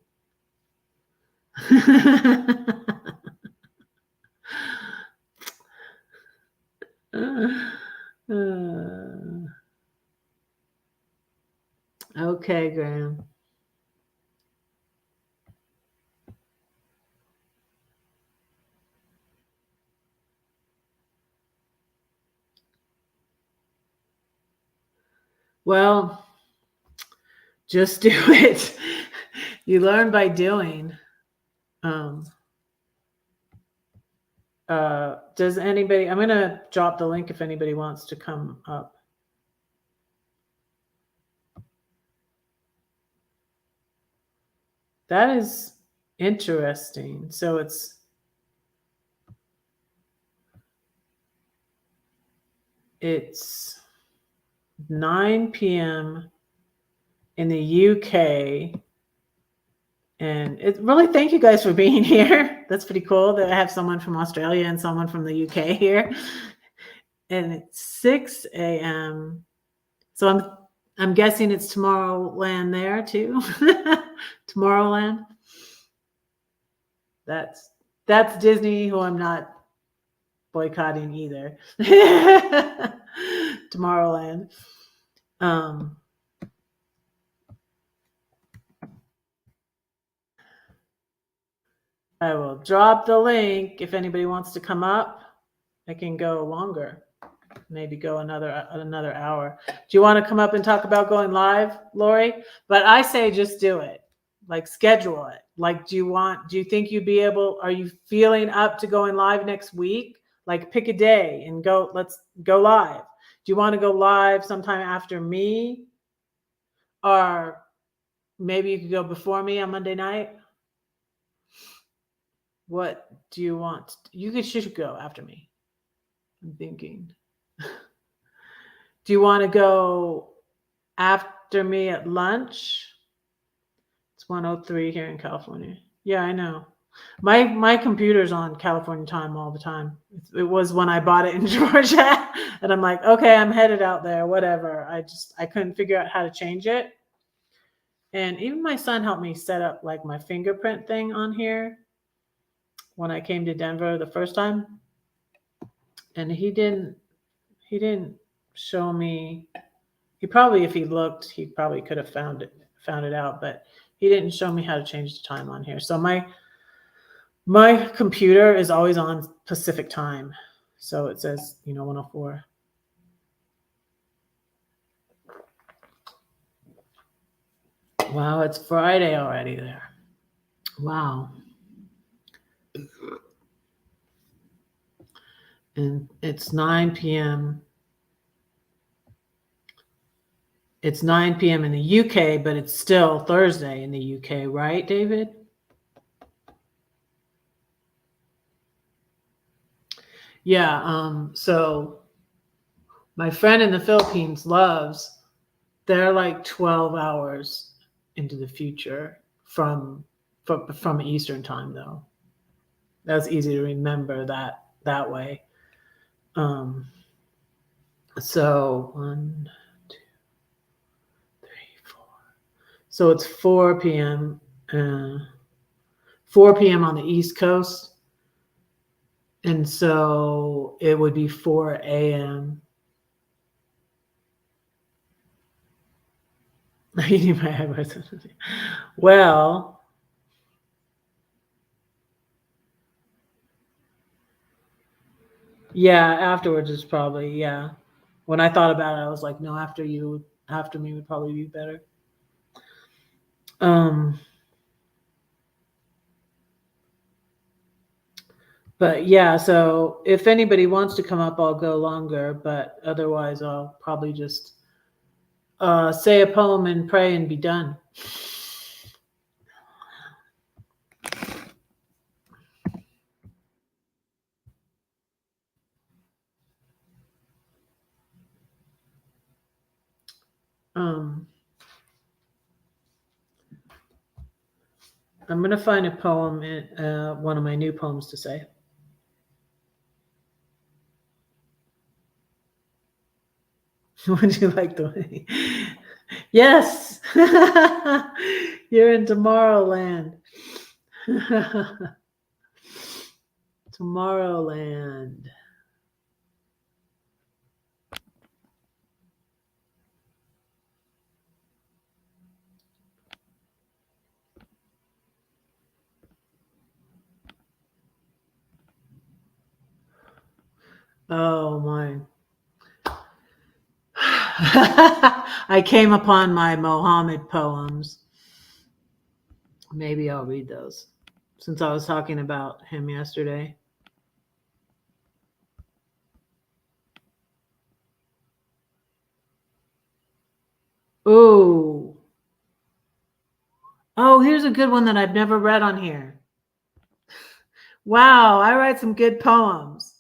S1: Okay, Graham. Well, just do it. You learn by doing. Does anybody, I'm going to drop the link if anybody wants to come up. That is interesting. So it's 9 p.m. in the UK. And it really, thank you guys for being here. That's pretty cool that I have someone from Australia and someone from the UK here. And it's 6 a.m. So I'm guessing it's Tomorrowland there too. Tomorrowland. That's Disney, who I'm not boycotting either. Tomorrowland. I will drop the link if anybody wants to come up. I can go longer, maybe go another hour. Do you want to come up and talk about going live, Lori? But I say just do it. Like schedule it. Like, do you think you'd be able, are you feeling up to going live next week? Like pick a day and go, let's go live. Do you want to go live sometime after me? Or maybe you could go before me on Monday night? What do you want? You should go after me. I'm thinking. Do you want to go after me at lunch? It's 1:03 here in California. Yeah, I know. My computer's on California time all the time. It was when I bought it in Georgia, and I'm like, okay, I'm headed out there, whatever. I couldn't figure out how to change it. And even my son helped me set up like my fingerprint thing on here when I came to Denver the first time. And he didn't show me. He probably, if he looked, he probably could have found it out, but he didn't show me how to change the time on here. So my computer is always on Pacific time. So it says, 104. Wow, it's Friday already there. Wow. And it's 9 p.m. It's 9 p.m. in the UK, but it's still Thursday in the UK, right, David? Yeah. So my friend in the Philippines they're like 12 hours into the future from Eastern time, though. That's easy to remember that way. So 1, 2, 3, 4. So it's 4 p.m. 4 p.m. on the East Coast. And so it would be 4 a.m. Well, yeah, afterwards is probably, yeah. When I thought about it, I was like, no, after me would probably be better. But yeah, so if anybody wants to come up, I'll go longer, but otherwise I'll probably just say a poem and pray and be done. I'm going to find a poem, one of my new poems to say. Would you like the way? Yes, you're in Tomorrowland. Tomorrowland. Oh my. I came upon my Mohammed poems. Maybe I'll read those since I was talking about him yesterday. Ooh. Oh, here's a good one that I've never read on here. Wow, I write some good poems.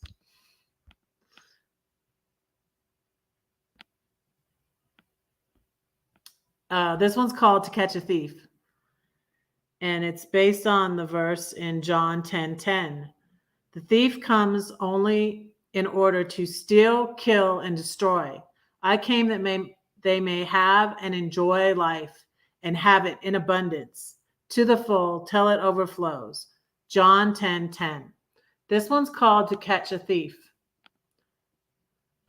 S1: This one's called To Catch a Thief. And it's based on the verse in John 10:10. The thief comes only in order to steal, kill, and destroy. I came that they may have and enjoy life and have it in abundance. To the full, till it overflows. John 10:10. This one's called To Catch a Thief.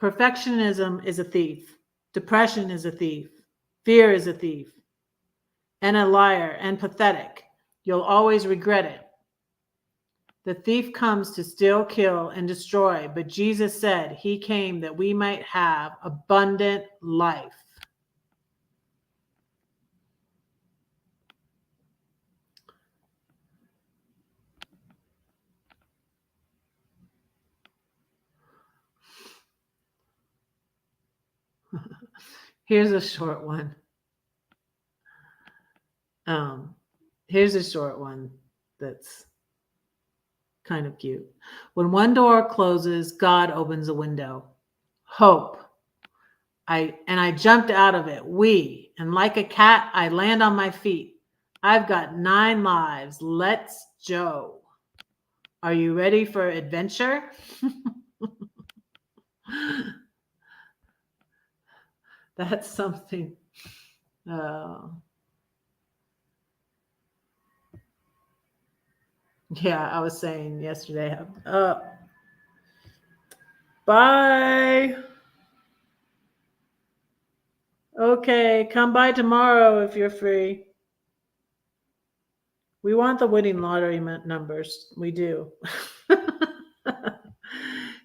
S1: Perfectionism is a thief. Depression is a thief. Fear is a thief. And a liar and pathetic. You'll always regret it. The thief comes to steal, kill, and destroy, but Jesus said he came that we might have abundant life. Here's a short one. Here's a short one that's kind of cute. When one door closes, God opens a window. Hope. I jumped out of it. And like a cat, I land on my feet. I've got 9 lives. Let's Joe. Are you ready for adventure? That's something. Yeah, I was saying yesterday. Bye. Okay, come by tomorrow if you're free. We want the winning lottery numbers. We do.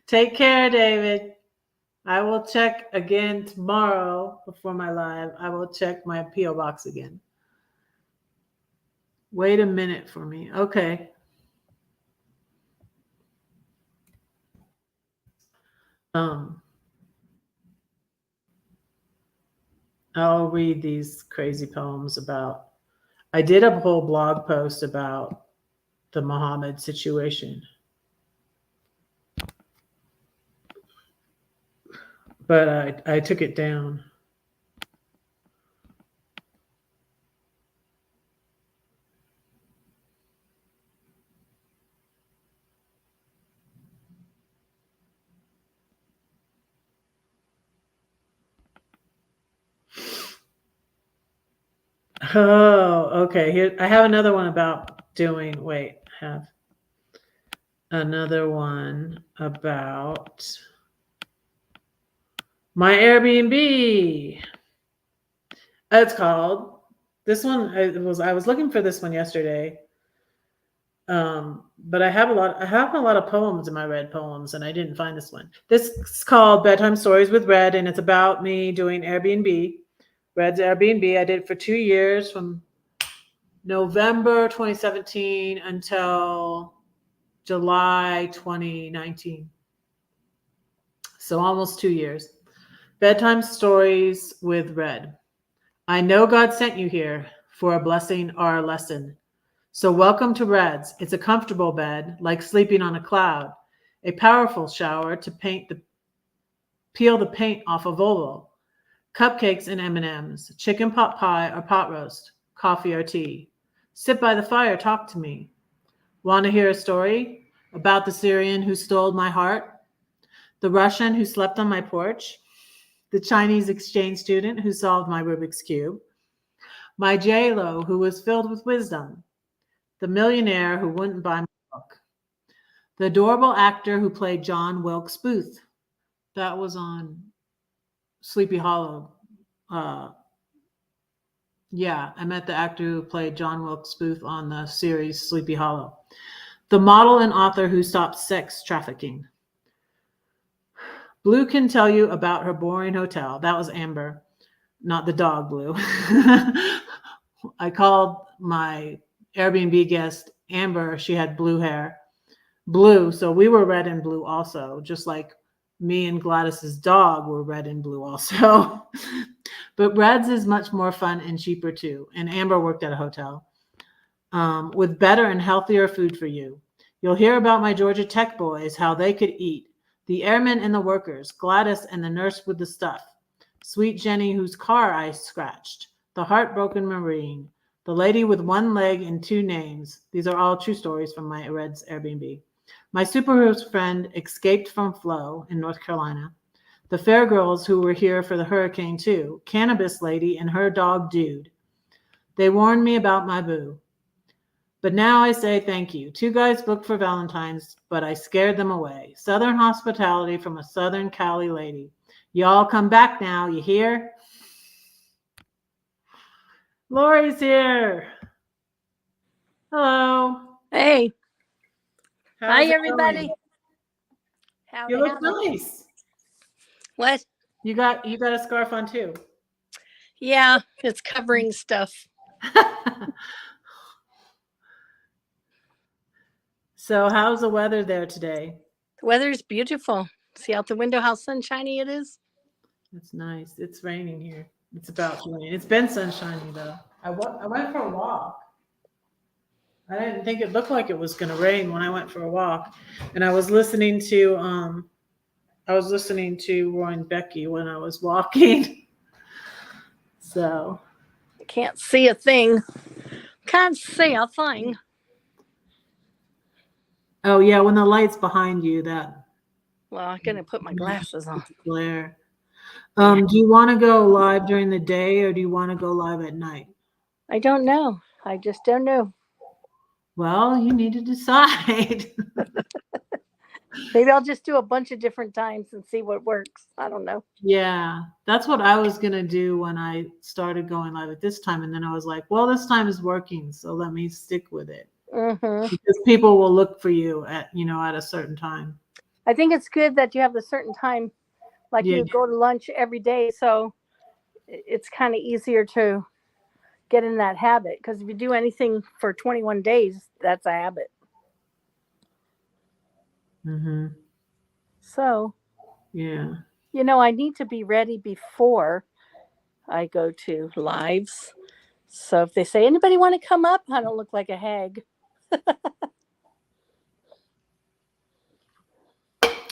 S1: Take care, David. I will check again tomorrow before my live. I will check my P.O. box again. Wait a minute for me. Okay. I'll read these crazy poems about. I did a whole blog post about the Muhammad situation, but I took it down. Oh, okay. Here I have another one about doing. Wait, I have another one about my Airbnb. It's called this one. I was looking for this one yesterday. But I have a lot of poems in my Red poems, and I didn't find this one. This is called Bedtime Stories with Red, and it's about me doing Airbnb. Red's Airbnb. I did it for 2 years, from November 2017 until July 2019. So almost 2 years. Bedtime Stories with Red. I know God sent you here for a blessing or a lesson. So welcome to Red's. It's a comfortable bed, like sleeping on a cloud. A powerful shower to peel the paint off a Volvo. Cupcakes and M&Ms, chicken pot pie or pot roast, coffee or tea. Sit by the fire, talk to me. Want to hear a story about the Syrian who stole my heart? The Russian who slept on my porch? The Chinese exchange student who solved my Rubik's Cube? My J-Lo who was filled with wisdom? The millionaire who wouldn't buy my book? The adorable actor who played John Wilkes Booth? That was on Sleepy Hollow. Yeah, I met the actor who played John Wilkes Booth on the series Sleepy Hollow. The model and author who stopped sex trafficking. Blue can tell you about her boring hotel. That was Amber, not the dog Blue. I called my Airbnb guest Amber. She had blue hair. Blue, so we were red and blue also, just like me and Gladys's dog were red and blue also. But Red's is much more fun and cheaper too. And Amber worked at a hotel with better and healthier food for you. You'll hear about my Georgia Tech boys, how they could eat. The airmen and the workers, Gladys and the nurse with the stuff. Sweet Jenny, whose car I scratched. The heartbroken Marine. The lady with one leg and two names. These are all true stories from my Red's Airbnb. My superhero friend escaped from Flo in North Carolina. The fair girls who were here for the hurricane too. Cannabis lady and her dog Dude. They warned me about my boo. But now I say thank you. 2 guys booked for Valentine's, but I scared them away. Southern hospitality from a Southern Cali lady. Y'all come back now, you hear? Lori's here. Hello.
S2: Hey.
S1: How's
S2: Hi,
S1: it
S2: everybody.
S1: going?
S2: Howdy,
S1: You look
S2: howdy.
S1: nice.
S2: What?
S1: You got a scarf on too.
S2: Yeah, it's covering stuff.
S1: So how's the weather there today?
S2: The weather's beautiful. See out the window how sunshiny it is?
S1: It's nice. It's raining here. It's about to rain. It's been sunshiny though. I went for a walk. I didn't think it looked like it was going to rain when I went for a walk, and I was listening to Roy and Becky when I was walking. So
S2: I can't see a thing. Can't see a thing.
S1: oh yeah, when the light's behind you, that
S2: Well, I'm gonna put my glasses on.
S1: glare.
S2: Yeah.
S1: Do you want to go live during the day or do you want to go live at night?
S2: I don't know. I just don't know.
S1: Well, you need to decide.
S2: Maybe I'll just do a bunch of different times and see what works. I don't know.
S1: Yeah, that's what I was going to do when I started going live at this time. And then I was like, well, this time is working, so let me stick with it.
S2: Mm-hmm.
S1: Because people will look for you at a certain time.
S2: I think it's good that you have a certain time, like
S1: Yeah.
S2: you go to lunch every day, so it's kind of easier to get in that habit. Because if you do anything for 21 days, that's a habit.
S1: Mm-hmm.
S2: So,
S1: Yeah.
S2: I need to be ready before I go to lives. So if they say, anybody want to come up? I don't look like a hag.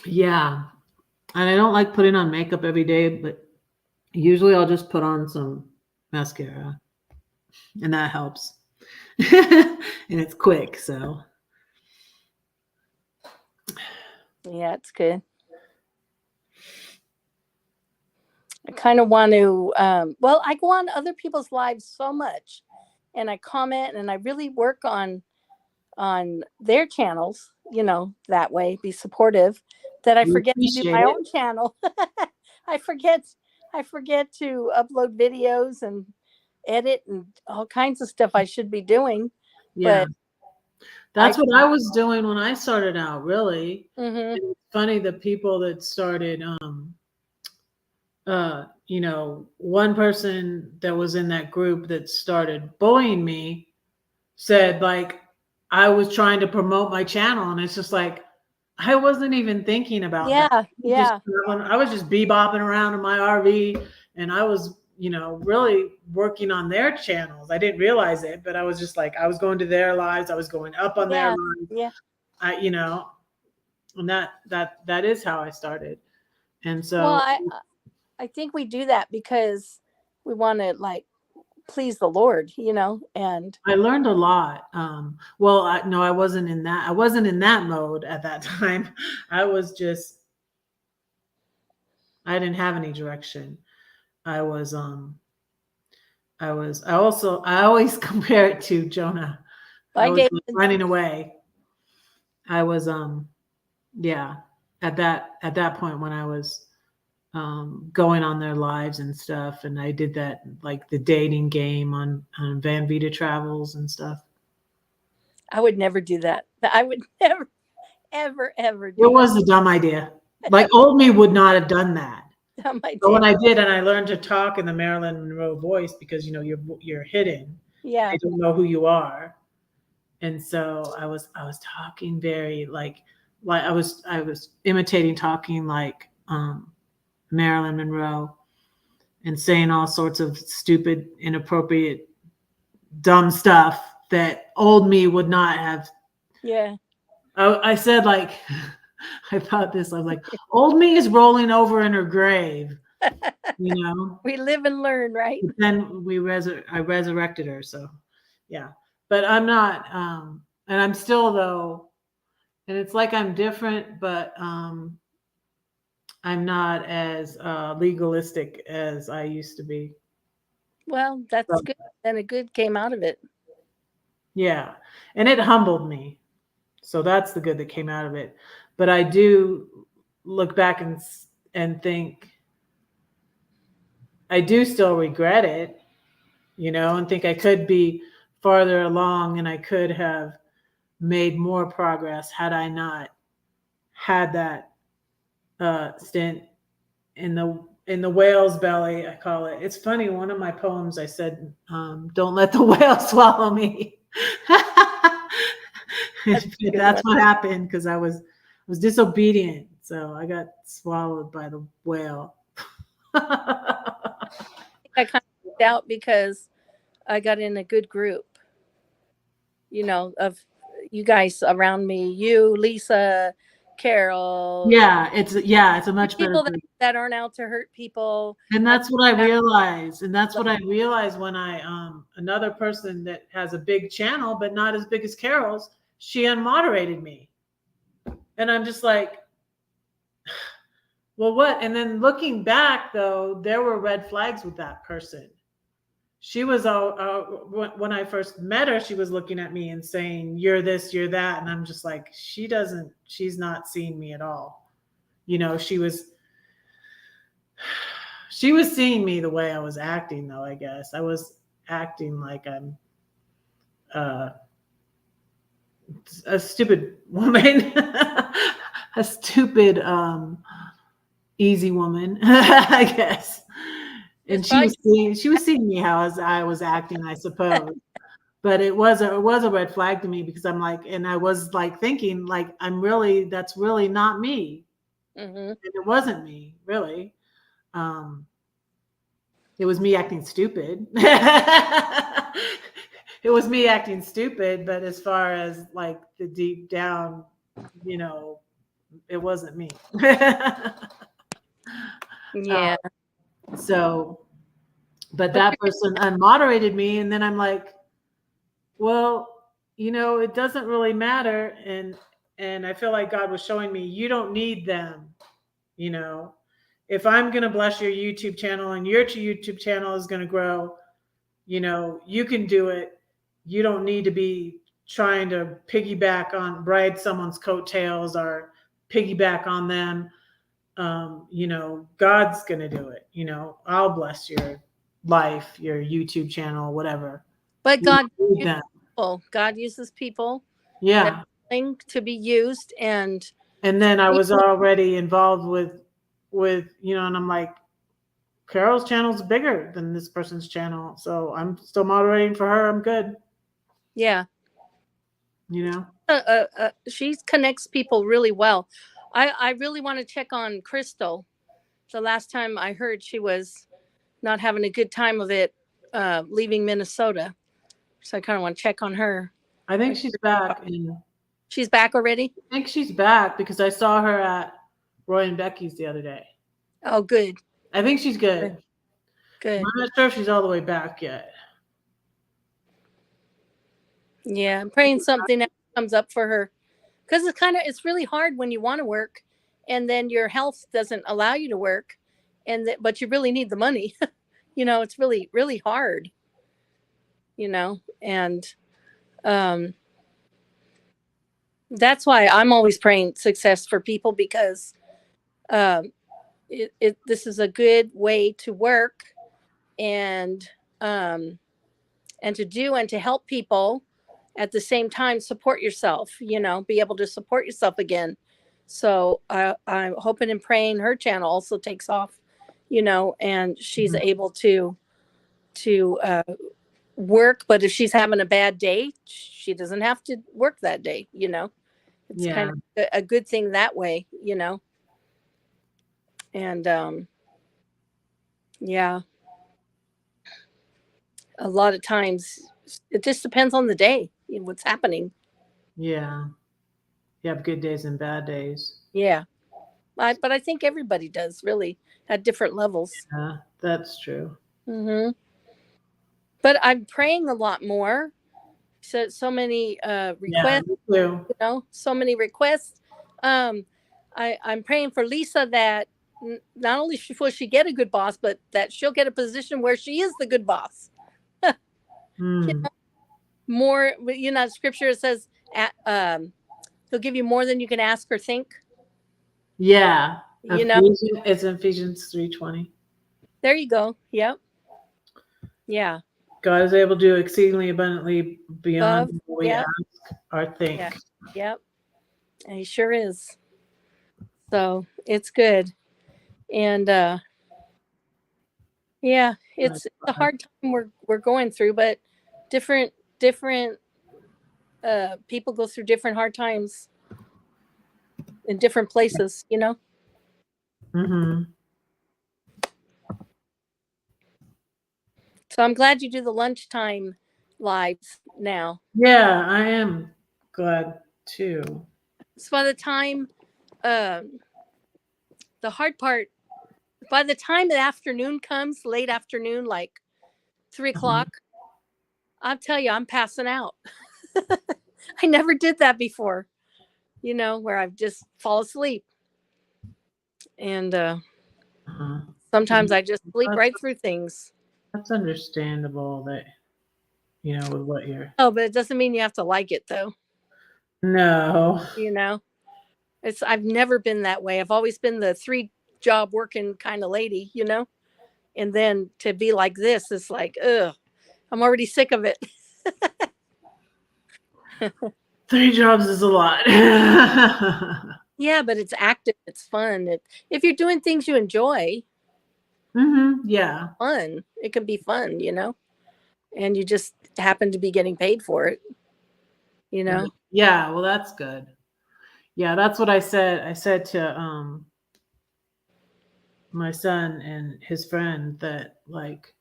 S1: Yeah. And I don't like putting on makeup every day, but usually I'll just put on some mascara. And that helps. And it's quick, so.
S2: Yeah, it's good. I kind of want to, I go on other people's lives so much and I comment and I really work on their channels, that way, be supportive, that I
S1: We
S2: forget to do
S1: appreciate
S2: my
S1: it.
S2: own channel. I forget to upload videos and edit and all kinds of stuff I should be doing.
S1: Yeah.
S2: I
S1: That's what I was doing when I started out, really.
S2: hmm
S1: And it's funny, the people that started, one person that was in that group that started bullying me said, like, I was trying to promote my channel, and it's just like, I wasn't even thinking about that.
S2: yeah.
S1: I was just bebopping around in my RV, and I was, really working on their channels. I didn't realize it, but I was just like, I was going to their lives, I was going up on their
S2: Yeah,
S1: lives.
S2: yeah.
S1: And that is how I started. And
S2: Well,
S1: so
S2: I think we do that because we want to like please the Lord, and
S1: I learned a lot. Well, no, I wasn't in that. I wasn't in that mode at that time. I was just, I didn't have any direction. I was, I always compare it to Jonah. I
S2: I
S1: was
S2: gave
S1: like running away. I was, yeah, at that point when I was, going on their lives and stuff. And I did that, like the dating game on Van Vita Travels and stuff.
S2: I would never do that. I would never, ever
S1: It
S2: do
S1: was a dumb idea. Like old me would not have done that.
S2: that. My
S1: But when
S2: dear.
S1: I did, and I learned to talk in the Marilyn Monroe voice, because you're hidden.
S2: Yeah,
S1: They don't know who you are, and so I was talking very like I was imitating talking like Marilyn Monroe, and saying all sorts of stupid, inappropriate, dumb stuff that old me would not have.
S2: yeah.
S1: I said, like, I thought this. I was like, old me is rolling over in her grave, you know.
S2: We live and learn, right?
S1: But then I resurrected her. So, yeah. But I'm not, and I'm still though, and it's like I'm different, but I'm not as legalistic as I used to be.
S2: Well, that's
S1: So,
S2: good. And a good came out of it.
S1: yeah, and it humbled me. So that's the good that came out of it. But I do look back and think I do still regret it, and think I could be farther along and I could have made more progress had I not had that stint in the whale's belly. I call it. It's funny. One of my poems, I said, "Don't let the whale swallow me."
S2: That's a good
S1: That's
S2: one.
S1: what happened, because I was disobedient, so I got swallowed by the whale.
S2: I kind of worked out because I got in a good group, of you guys around me, you, Lisa, Carol,
S1: It's a much better
S2: people that,
S1: group.
S2: that aren't out to hurt people.
S1: And
S2: I
S1: that's what I realized. And that's what I realized when I another person that has a big channel but not as big as Carol's, she unmoderated me. And I'm just like, well, what? And then looking back though, there were red flags with that person. She was when I first met her, she was looking at me and saying, "You're this, you're that," and I'm just like, she's not seeing me at all. She was seeing me the way I was acting, though. I guess I was acting like I'm uh, a stupid woman, a stupid easy woman, I guess. And she was seeing me how I was acting, I suppose. But it was a red flag to me, because I'm like, and I was like thinking, like, that's really not me.
S2: hmm
S1: And it wasn't me, really. It was me acting stupid. It was me acting stupid, but as far as like the deep down, it wasn't me.
S2: Yeah.
S1: So, but
S2: But
S1: that person unmoderated me, and then I'm like, well, it doesn't really matter. And I feel like God was showing me, you don't need them. You know, if I'm going to bless your YouTube channel and your YouTube channel is going to grow, you can do it. you don't need to be trying to ride someone's coattails or piggyback on them. God's going to do it. I'll bless your life, your YouTube channel, whatever.
S2: But
S1: You
S2: God
S1: don't need
S2: uses
S1: them.
S2: people. God uses people
S1: Yeah.
S2: to be used, and
S1: then I was already involved with, and I'm like, Carol's channel's bigger than this person's channel. So I'm still moderating for her. I'm good.
S2: yeah.
S1: She
S2: connects people really well. I really want to check on Crystal. The last time I heard, she was not having a good time of it, leaving Minnesota. So I kind of want to check on her.
S1: I think she's back.
S2: She's back already?
S1: I think she's back because I saw her at Roy and Becky's the other day.
S2: Oh, good.
S1: I think she's good.
S2: Good.
S1: I'm not sure if she's all the way back yet.
S2: Yeah, I'm praying something else comes up for her, because it's really hard when you want to work and then your health doesn't allow you to work, but you really need the money. It's really, really hard, and that's why I'm always praying success for people, because this is a good way to work and to do and to help people, at the same time support yourself, be able to support yourself again. So I'm hoping and praying her channel also takes off, and she's able to work. But if she's having a bad day, she doesn't have to work that day. It's kind of a good thing that way, and yeah, a lot of times it just depends on the day, what's happening.
S1: Yeah. You have good days and bad days.
S2: Yeah. But I think everybody does, really, at different levels.
S1: Yeah, that's true.
S2: Mm-hmm. But I'm praying a lot more. So many requests.
S1: Yeah,
S2: so many requests. I'm praying for Lisa that not only will she get a good boss, but that she'll get a position where she is the good boss. More, scripture says, he'll give you more than you can ask or think.
S1: Yeah. It's Ephesians 3:20.
S2: There you go. Yep. Yeah.
S1: God is able to do exceedingly abundantly beyond what we ask or think.
S2: Yeah. Yep. And he sure is. So it's good. And yeah, it's a hard time we're going through, but different people go through different hard times in different places,
S1: Mm-hmm.
S2: So I'm glad you do the lunchtime lives now.
S1: Yeah, I am glad too.
S2: So by the time the hard part, by the time the afternoon comes, late afternoon, like 3 o'clock, I'll tell you, I'm passing out. I never did that before, where I've just fall asleep. And sometimes I just sleep right through things.
S1: That's understandable that, with what you're.
S2: Oh, but it doesn't mean you have to like it, though.
S1: No.
S2: I've never been that way. I've always been the 3-job working kind of lady, and then to be like this is like, ugh, I'm already sick of it.
S1: 3 jobs is a lot.
S2: Yeah, but it's active. It's fun. If you're doing things you enjoy,
S1: yeah,
S2: fun. It can be fun, and you just happen to be getting paid for it,
S1: Yeah, well, that's good. Yeah, that's what I said. I said to my son and his friend that, like,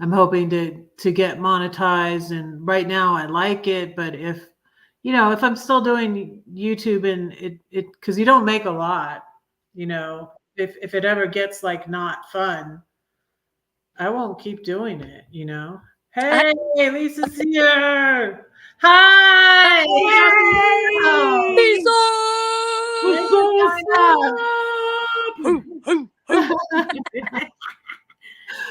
S1: I'm hoping to get monetized, and right now I like it, but if I'm still doing YouTube and it because you don't make a lot, if it ever gets like not fun, I won't keep doing it, Hey, Lisa's here. Hi.
S2: Lisa!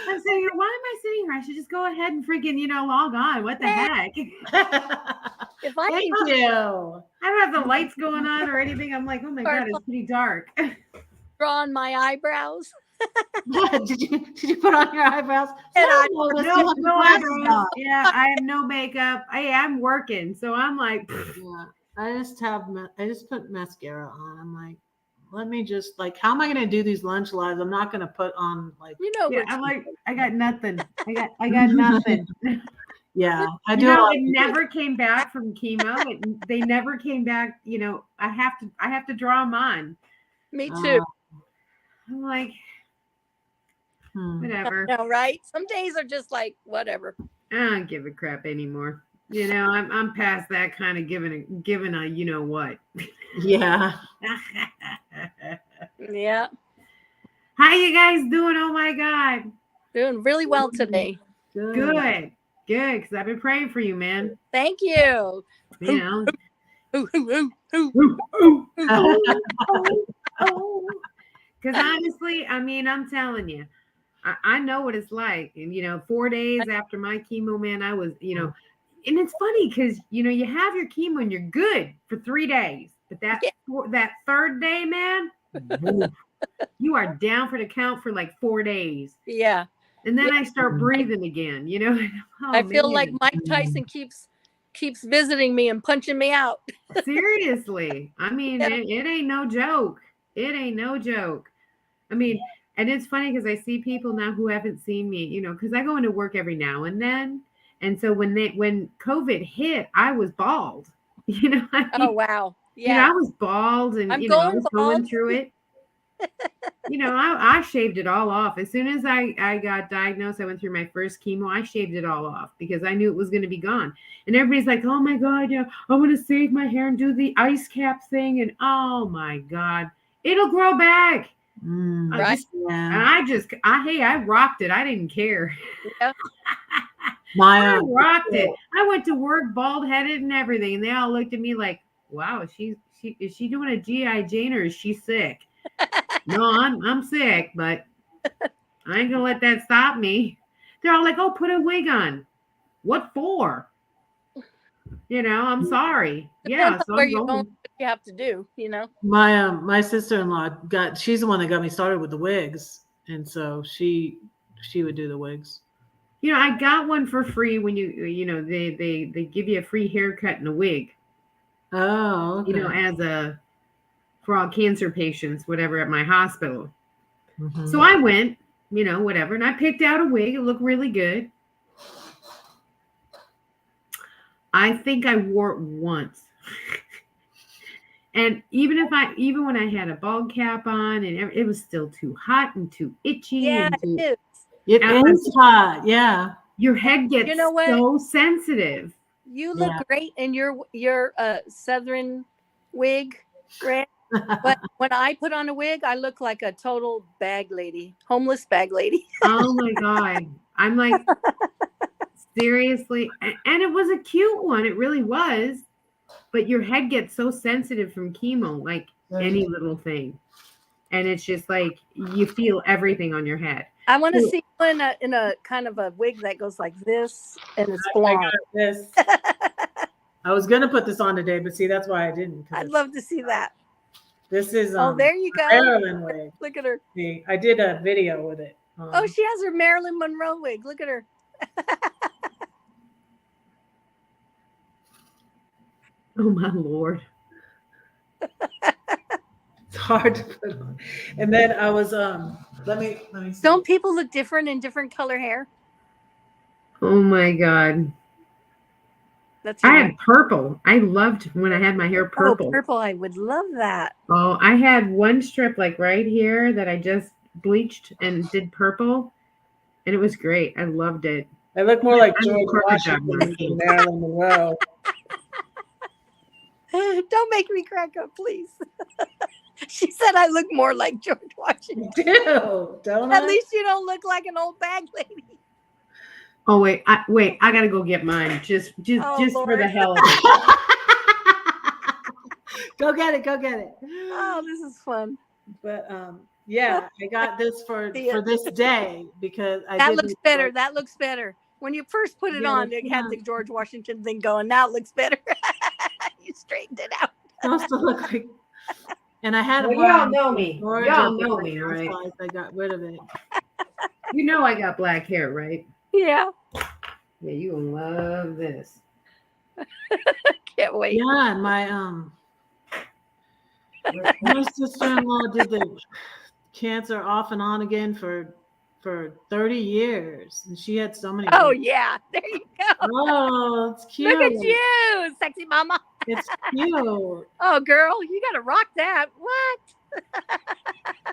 S3: I'm sitting here. Why am I sitting here? I should just go ahead and freaking, log on. What the heck?
S2: If I
S1: Thank
S2: can
S1: you.
S3: I don't have the lights going on or anything. I'm like, oh my God, it's pretty dark.
S2: draw on my eyebrows,
S1: did you put on your eyebrows?
S2: And I-
S1: No, that's
S3: No,
S1: you have
S3: no
S1: your glasses
S3: eyebrows.
S1: on.
S3: Yeah, I have no makeup. I am working. So I'm like,
S1: Yeah, I just put mascara on. I'm like, let me just like, how am I gonna do these lunch lives? I'm not gonna put on like,
S3: yeah,
S2: we're
S3: I'm like, I got nothing. I got nothing.
S1: yeah, I
S3: You
S1: do.
S3: know, it never came back from chemo. They never came back. I have to draw them on.
S2: me too.
S3: I'm like,
S1: Hmm.
S3: whatever.
S2: No, right? Some days are just like whatever.
S3: I don't give a crap anymore. I'm past that kind of giving a you know what.
S1: Yeah.
S2: Yeah,
S3: How you guys doing? Oh my God.
S2: doing really well today.
S3: Good. Good. Because I've been praying for you, man.
S2: Thank you.
S3: You know.
S2: Ooh, ooh, ooh, ooh.
S3: Because honestly, I mean, I'm telling you, I know what it's like. And 4 days after my chemo, man, I was, and it's funny because you have your chemo and you're good for 3 days, but that third day, man, woof, you are down for the count for like 4 days.
S2: Yeah,
S3: And then I start breathing again, Oh,
S2: I feel like
S3: man.
S2: Mike Tyson keeps visiting me and punching me out.
S3: Seriously. I mean,
S2: Yeah.
S3: it ain't no joke. It ain't no joke. I mean, and it's funny because I see people now who haven't seen me, because I go into work every now and then. And so when COVID hit, I was bald.
S2: Oh wow,
S3: I was bald and
S2: I'm
S3: I
S2: going
S3: was going
S2: bald.
S3: through it. I shaved it all off. As soon as I got diagnosed, I went through my first chemo. I shaved it all off because I knew it was going to be gone. And everybody's like, oh my God, yeah, I want to save my hair and do the ice cap thing. And oh my God, it'll grow back.
S2: Right.
S3: I rocked it. I didn't care.
S2: Yeah.
S3: I rocked it. I went to work bald headed and everything. And they all looked at me like, wow, is she doing a G.I. Jane or is she sick? No, I'm sick, but I ain't gonna let that stop me. They're all like, oh, put a wig on. What for? I'm sorry. Yeah,
S2: Depends
S3: so
S2: on where
S3: I'm
S2: you're going,
S3: going.
S2: what you have to do.
S1: My sister-in-law she's the one that got me started with the wigs, and so she would do the wigs.
S3: I got one for free when they give you a free haircut and a wig.
S1: Oh, okay.
S3: For all cancer patients, whatever, at my hospital.
S1: Mm-hmm.
S3: So I went, whatever, and I picked out a wig. It looked really good. I think I wore it once. And even when I had a bald cap on, and it was still too hot and too itchy.
S2: Yeah, it is.
S1: It is hot. Yeah.
S3: Your head gets
S2: You know what?
S3: so sensitive.
S2: You look great in your Southern wig, Grant. But when I put on a wig, I look like a total bag lady, homeless bag lady.
S3: Oh my God. I'm like, seriously. And it was a cute one. It really was. But your head gets so sensitive from chemo, like any little thing. And it's just like you feel everything on your head.
S2: I want to see you in a kind of a wig that goes like this and it's blonde.
S1: This. I was gonna put this on today, but see, that's why I didn't.
S2: I'd love to see that.
S1: This is
S2: there you go.
S1: Marilyn wig.
S2: Look at her.
S1: See, I did a video with it.
S2: Oh, she has her Marilyn Monroe wig. Look at her.
S3: Oh my Lord.
S1: It's hard to put on. And then I was let me see.
S2: Don't people look different in different color hair?
S3: Oh my God. I had purple. I loved when I had my hair purple.
S2: Oh, purple. I would love that.
S3: Oh, I had one strip like right here that I just bleached and did purple. And it was great. I loved it.
S1: I look more like George Washington than Marilyn Monroe.
S2: Don't make me crack up, please. She said I look more like George Washington.
S1: Don't
S2: At least you don't look like an old bag lady.
S3: Oh wait, I gotta go get mine just
S2: Lord.
S3: for the hell of it.
S1: Go get it.
S2: Oh, this is fun.
S1: But yeah, I got this for this day because
S2: that looks better. That looks better. When you first put it
S1: Yeah,
S2: on, it had the George Washington thing going. Now it looks better. You straightened it out.
S1: supposed to look like. And I had
S3: Well,
S1: one
S3: y'all
S1: in
S3: know me.
S1: Georgia,
S3: Y'all
S1: but
S3: know
S1: I
S3: me, all right?
S1: realized I got rid of it.
S3: You know I got black hair, right?
S2: Yeah,
S3: Yeah, you gonna love this.
S2: can't wait.
S1: Yeah, and my sister-in-law did the cancer off and on again for 30 years, and she had so many.
S2: Oh
S1: babies.
S2: yeah, there you go.
S1: Oh, it's cute.
S2: Look at you, sexy mama.
S1: It's cute.
S2: Oh, girl, you got to rock that. What?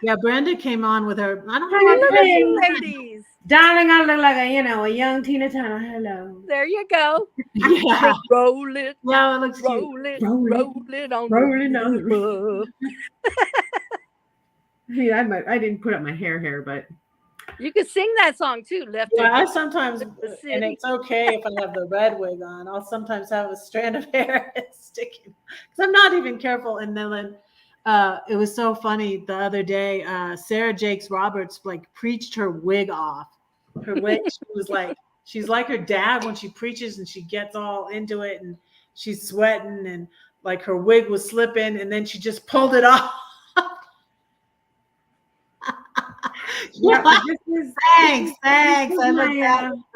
S1: Yeah, Brenda came on with her. I don't know.
S3: Honey,
S2: Look
S1: What
S2: at
S3: baby.
S2: you, ladies.
S3: Darling, I look like a young Tina Turner. Hello.
S2: There you go.
S1: yeah,
S2: Roll it,
S1: yeah, it looks cute.
S2: roll it,
S3: Roll it,
S2: roll it on
S3: rolling
S2: the
S3: on the
S2: river.
S3: I mean, I didn't put up my hair, but
S2: You could sing that song too, left.
S1: Yeah, I
S2: It.
S1: sometimes,
S2: The
S1: and
S2: city.
S1: it's okay if I have the red wig on. I'll sometimes have a strand of hair sticking because I'm not even careful. And then it was so funny the other day. Sarah Jakes Roberts like preached her wig off. Her wig, she's like her dad when she preaches and she gets all into it and she's sweating and like her wig was slipping and then she just pulled it off.
S3: yeah, this is
S1: Thanks.
S3: this is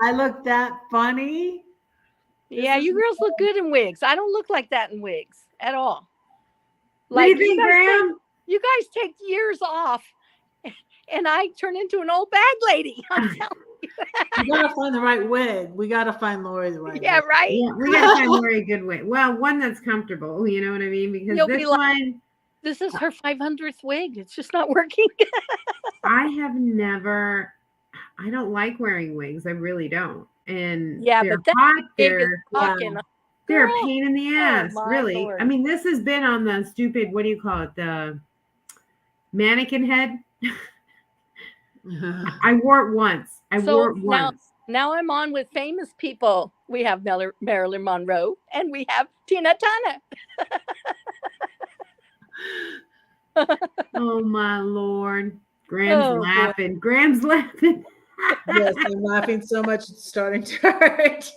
S1: I look that funny.
S2: Yeah, you girls look good in wigs. I don't look like that in wigs at all.
S3: What do you think, Graham?
S2: You guys take years off, and I turn into an old bag lady. I'm telling you.
S1: You gotta find the right wig. We gotta find Lori the right
S2: Yeah,
S1: wig.
S2: right.
S3: Yeah, we gotta find a very good way. Well, one that's comfortable, you know what I mean? Because
S2: You'll
S3: this
S2: be like-
S3: one,
S2: This is her 500th wig. It's just not working.
S3: I have never. I don't like wearing wigs. I really don't. And
S2: Yeah,
S3: they're
S2: but that
S3: hot.
S2: Wig is
S3: They're
S2: rocking.
S3: they're a
S2: Girl.
S3: pain in the ass.
S2: my
S3: Really.
S2: Lord.
S3: I mean, this has been on the stupid. What do you call it? The mannequin head. I wore it once. I wore it once.
S2: Now I'm on with famous people. We have Marilyn Monroe and we have Tina Turner.
S3: Oh my Lord. Graham's
S2: Oh, boy.
S3: laughing. Graham's laughing.
S1: Yes, I'm laughing so much it's starting to hurt.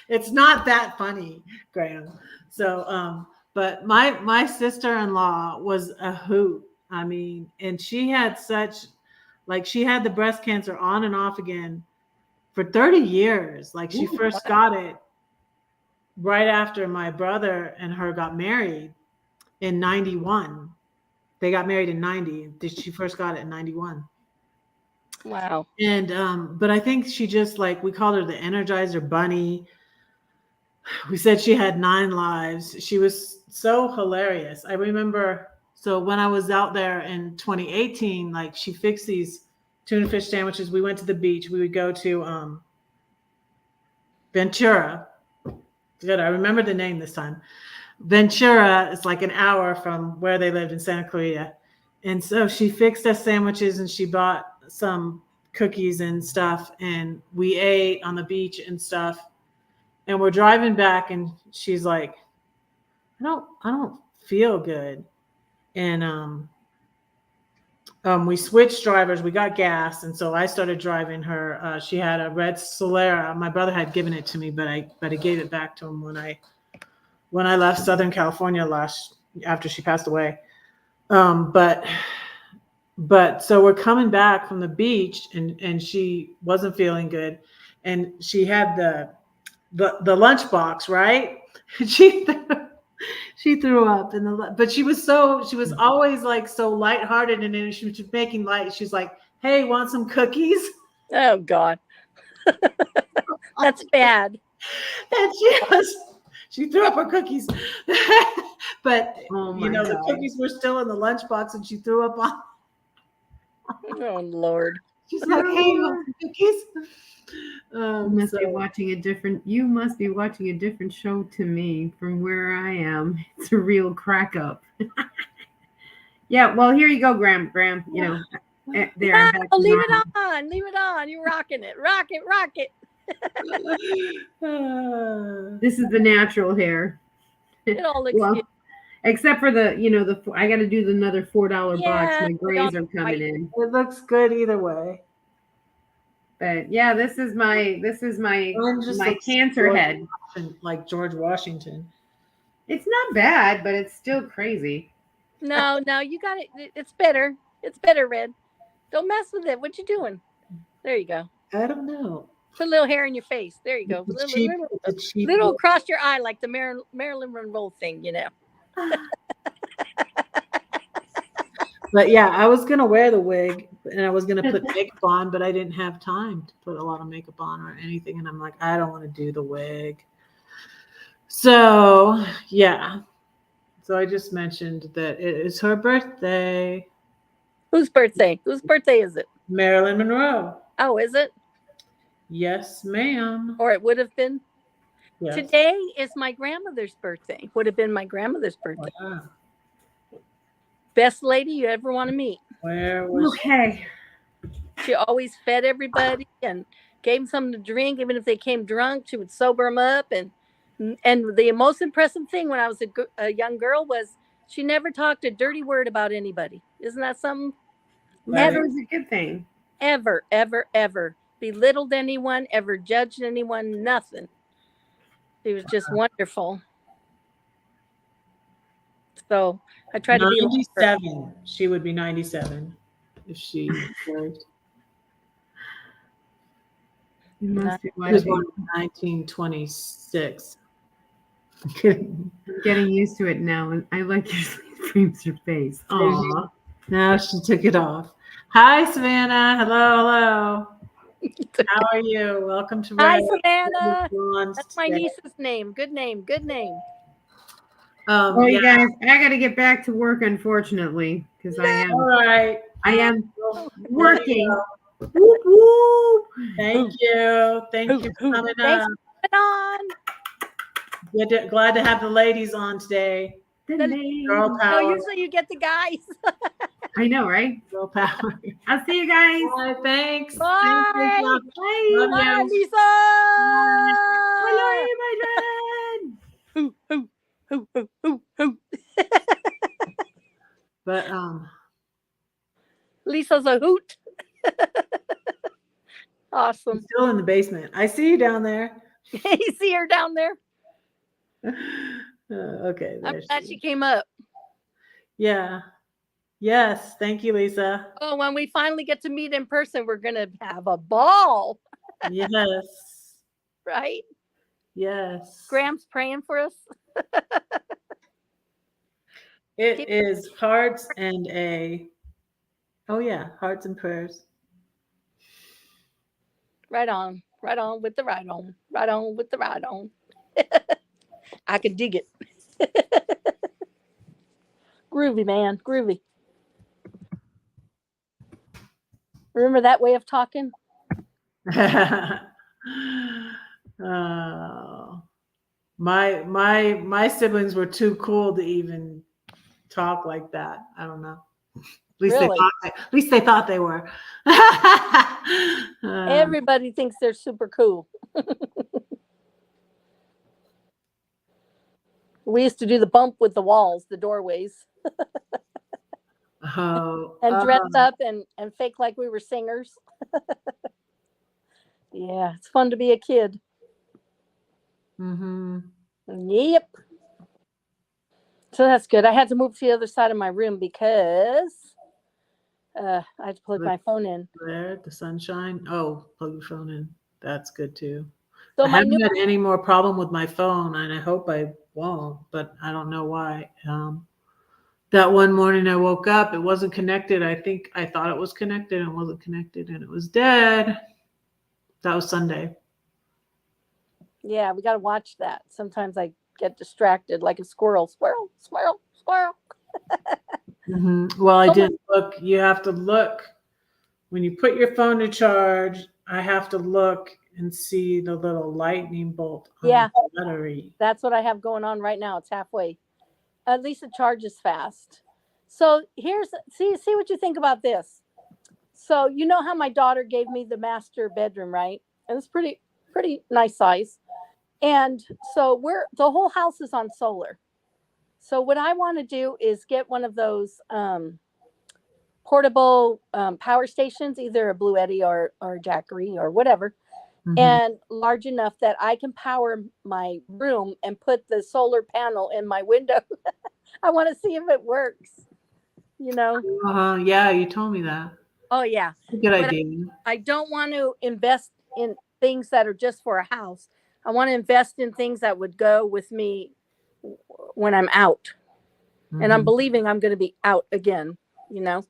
S1: It's not that funny, Graham. So, but my sister-in-law was a hoot. I mean, and she had she had the breast cancer on and off again for 30 years. Like she first got it right after my brother and her got married in 91. They got married in 90. She first got it in 91.
S2: Wow.
S1: And but I think she just we called her the Energizer Bunny. We said she had 9 lives. She was so hilarious. I remember, so when I was out there in 2018, she fixed these tuna fish sandwiches. We went to the beach. We would go to Ventura. Good, I remember the name this time. Ventura is like an hour from where they lived in Santa Clarita. And so she fixed us sandwiches and she bought some cookies and stuff. And we ate on the beach and stuff. And we're driving back and she's like, I don't feel good. And we switched drivers. We got gas. And so I started driving her. She had a red Solera. My brother had given it to me, but I gave it back to him when I left Southern California after she passed away. But so we're coming back from the beach and she wasn't feeling good. And she had the lunchbox, right? She threw up but she was always so lighthearted, and then she was making light. She's like, "Hey, want some cookies?"
S2: Oh God. That's bad.
S1: And she threw up her cookies. But
S3: Oh my
S1: the
S3: God.
S1: cookies were still in the lunchbox and she threw up on.
S2: Oh Lord.
S1: She's like, "Hey, you want some cookies?"
S3: You must be watching a different show to me from where I am. It's a real crack up. Yeah, well, here you go, Graham. There. I'm back to
S2: Leave
S3: normal.
S2: it on. Leave it on. You're rocking it. Rock it. Rock it.
S3: This is the natural hair.
S2: It all looks
S3: Well,
S2: good.
S3: except for I got to do another $4 box.
S2: Yeah,
S3: My grays are coming in.
S1: It looks good either way.
S3: But yeah, this is my
S1: Mine just
S3: my
S1: looks
S3: cancer
S1: George
S3: head.
S1: like George Washington.
S3: It's not bad, but it's still crazy.
S2: No, no, you got it. It's better. It's better, Red. Don't mess with it. What you doing? There you go.
S1: I don't know.
S2: Put a little hair in your face. There you go.
S1: It's a cheap. It's a cheap.
S2: Little
S1: look.
S2: across your eye, like the Marilyn Monroe thing, you know.
S1: But yeah, I was gonna wear the wig and I was gonna put makeup on, but I didn't have time to put a lot of makeup on or anything. And I'm like, I don't want to do the wig. So yeah. So I just mentioned that it is her birthday.
S2: Whose birthday? Whose birthday is it?
S1: Marilyn Monroe.
S2: Oh, is it?
S1: Yes, ma'am.
S2: Or it would have been.
S1: Yes.
S2: Today is my grandmother's birthday. Would have been my grandmother's birthday.
S1: Wow.
S2: Best lady you ever want to meet.
S1: Where was
S3: Okay.
S2: She always fed everybody and gave them something to drink. Even if they came drunk, she would sober them up. And the most impressive thing when I was a young girl was she never talked a dirty word about anybody. Isn't that something?
S3: That
S2: Never,
S3: was a good thing.
S2: ever, ever, ever belittled anyone, ever judged anyone, nothing. She was just wonderful. So I tried to be like her.
S1: 97? She would be 97 if she lived.
S3: You must be
S1: She was
S3: watching.
S1: born in 1926. I'm kidding.
S3: I'm getting used to it now. And I like your sleep frames your face. Aw.
S1: Now she took it off. Hi, Savannah. Hello, hello. How are you? Welcome to
S2: Hi,
S1: Red.
S2: Savannah.
S1: Blondes
S2: That's my
S1: today.
S2: niece's name. Good name. Good name.
S3: Well, you
S1: yeah.
S3: guys, I got to get back to work, unfortunately, because
S1: All right.
S3: I am
S1: Well,
S3: working.
S1: there you
S3: Whoop, whoop.
S1: Thank you. Thank you for coming
S2: Thanks
S1: up.
S2: for coming on.
S1: Glad to have the ladies on today.
S3: The
S2: The-
S3: name.
S1: Girl
S2: No,
S1: power.
S2: usually you get the guys.
S3: I know, right?
S1: Girl power.
S3: I'll see you guys.
S1: Bye. Thanks.
S2: Bye.
S1: Thanks, Lisa.
S3: Bye.
S1: Love
S2: Bye,
S1: you.
S2: Lisa.
S3: Hello, my friend.
S2: Hoo, hoo, hoo, hoo, hoo, hoo.
S1: But
S2: Lisa's a hoot.
S1: I'm
S2: Awesome.
S1: still in the basement. I see you down there.
S2: You see her down there?
S1: Okay.
S2: I'm
S1: There
S2: glad
S1: she
S2: she
S1: is.
S2: came up.
S1: Yeah. Yes. Thank you, Lisa.
S2: Oh, when we finally get to meet in person, we're going to have a ball,
S1: Yes.
S2: right?
S1: Yes.
S2: Graham's praying for us.
S1: It is hearts and a. Oh yeah, hearts and prayers.
S2: Right on. Right on with the right on. Right on with the right on. I can dig it. Groovy, man. Groovy. Remember that way of talking?
S1: Oh, my siblings were too cool to even talk like that. I don't know. At least
S2: Really?
S1: at least they thought they were.
S2: Everybody thinks they're super cool. We used to do the bump with the walls, the doorways,
S1: Oh,
S2: and dress up and fake like we were singers. Yeah, it's fun to be a kid.
S1: mm-hmm.
S2: Yep. So that's good. I had to move to the other side of my room because I had to plug my phone in.
S1: There, the sunshine. Oh, plug your phone in. That's good too.
S2: So
S1: I
S2: my
S1: haven't
S2: new
S1: had any more problem with my phone, and I hope I won't, but I don't know why. That one morning I woke up, it wasn't connected. I think I thought it was connected and it wasn't connected, and it was dead. That was Sunday.
S2: Yeah, we got to watch that. Sometimes I get distracted like a squirrel. Squirrel, squirrel, squirrel.
S1: Well, I
S2: Someone-
S1: didn't look. You have to look when you put your phone to charge. I have to look and see the little lightning bolt on
S2: Yeah.
S1: the battery.
S2: That's what I have going on right now. It's halfway. At least it charges fast. So see what you think about this. So you know how my daughter gave me the master bedroom, right? And it's pretty nice size. And so the whole house is on solar. So what I want to do is get one of those portable power stations, either a Blue Eddy or Jackery or whatever,
S1: Mhm.
S2: and large enough that I can power my room and put the solar panel in my window. I want to see if it works, you know?
S1: Yeah, you told me that.
S2: Oh, yeah.
S1: Good
S2: But
S1: idea.
S2: I don't want to invest in things that are just for a house. I want to invest in things that would go with me when I'm out. And I'm
S1: Mhm.
S2: believing I'm going to be out again, you know?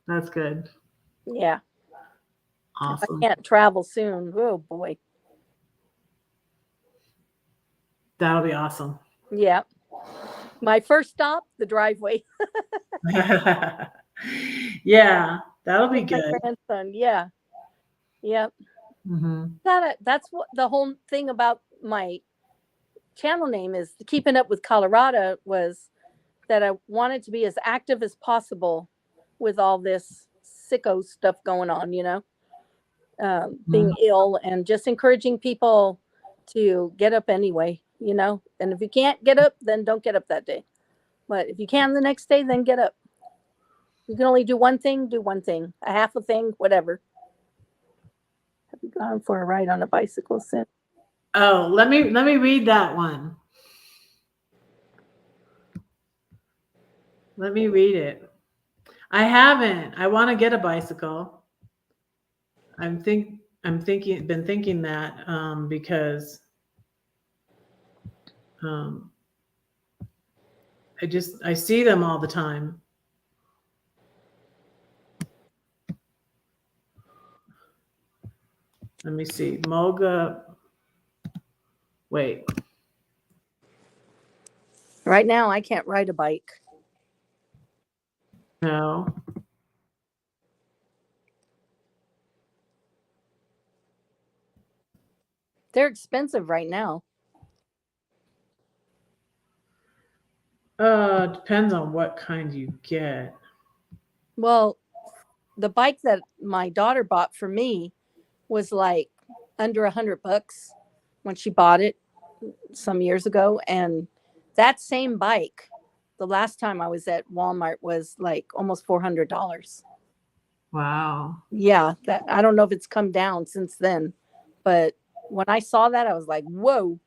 S1: That's good.
S2: Yeah. If I
S1: Awesome.
S2: can't travel soon, oh boy.
S1: That'll be awesome.
S2: Yeah. My first stop, the driveway
S1: Yeah, that'll be
S2: with my
S1: good.
S2: grandson. Yeah. Yeah.
S1: Hmm.
S2: That's what the whole thing about my channel name is keeping up with Colorado was that I wanted to be as active as possible with all this sicko stuff going on, you know, being ill and just encouraging people to get up anyway, you know. And if you can't get up, then don't get up that day. But if you can the next day, then get up. You can only do one thing, a half a thing, whatever. Have you gone for a ride on a bicycle since?
S1: Oh, let me read that one. Let me read it. I haven't. I want to get a bicycle. Been thinking that because um, I see them all the time. Let me see. Moga. Wait.
S2: Right now, I can't ride a bike.
S1: No.
S2: They're expensive right now.
S1: Depends on what kind you get.
S2: Well, the bike that my daughter bought for me was like under $100 when she bought it some years ago. And that same bike, the last time I was at Walmart, was like almost $400.
S1: Wow.
S2: Yeah, that I don't know if it's come down since then, but when I saw that, I was like, whoa.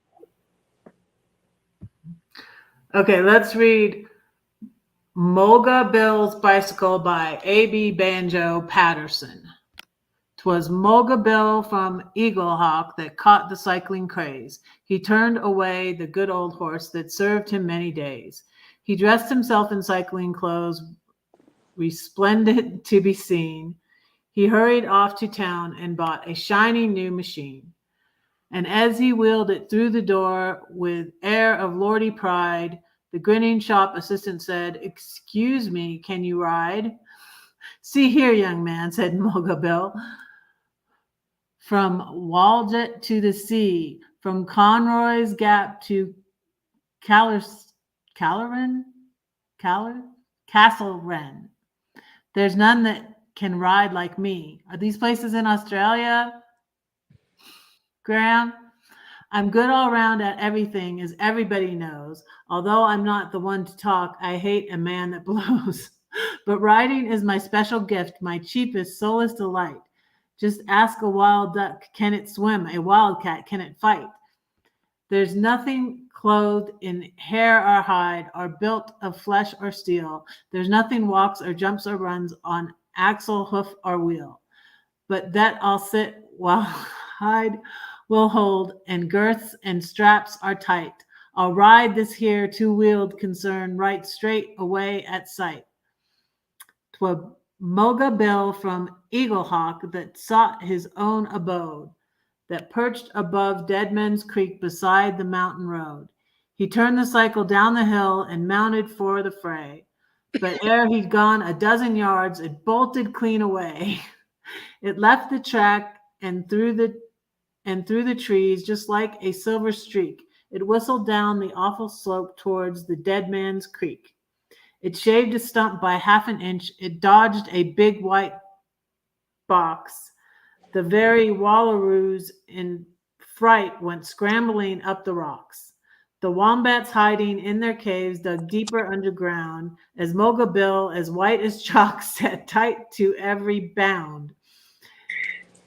S1: Okay, let's read Moga Bill's Bicycle by A.B. Banjo Patterson. 'Twas Moga Bill from Eaglehawk that caught the cycling craze. He turned away the good old horse that served him many days. He dressed himself in cycling clothes, resplendent to be seen. He hurried off to town and bought a shiny new machine. And as he wheeled it through the door with air of lordly pride, the grinning shop assistant said, "Excuse me, can you ride?" "See here, young man," said Moga Bill. "From Walgett to the sea, from Conroy's Gap to Calloren, Castle Wren, there's none that can ride like me. Are these places in Australia, Graham? I'm good all round at everything, as everybody knows. Although I'm not the one to talk, I hate a man that blows. But riding is my special gift, my cheapest, soulless delight. Just ask a wild duck, can it swim? A wildcat, can it fight? There's nothing clothed in hair or hide, or built of flesh or steel. There's nothing walks or jumps or runs on axle, hoof, or wheel. But that I'll sit while hide will hold, and girths and straps are tight. I'll ride this here two-wheeled concern right straight away at sight. 'Twas Moga Bill from Eaglehawk that sought his own abode, that perched above Deadman's Creek beside the mountain road. He turned the cycle down the hill and mounted for the fray. But ere he'd gone a dozen yards, it bolted clean away. It left the track and through the trees, just like a silver streak. It whistled down the awful slope towards the Deadman's Creek. It shaved a stump by half an inch. It dodged a big white box. The very wallaroos in fright went scrambling up the rocks. The wombats hiding in their caves dug deeper underground as Moga Bill, as white as chalk, set tight to every bound.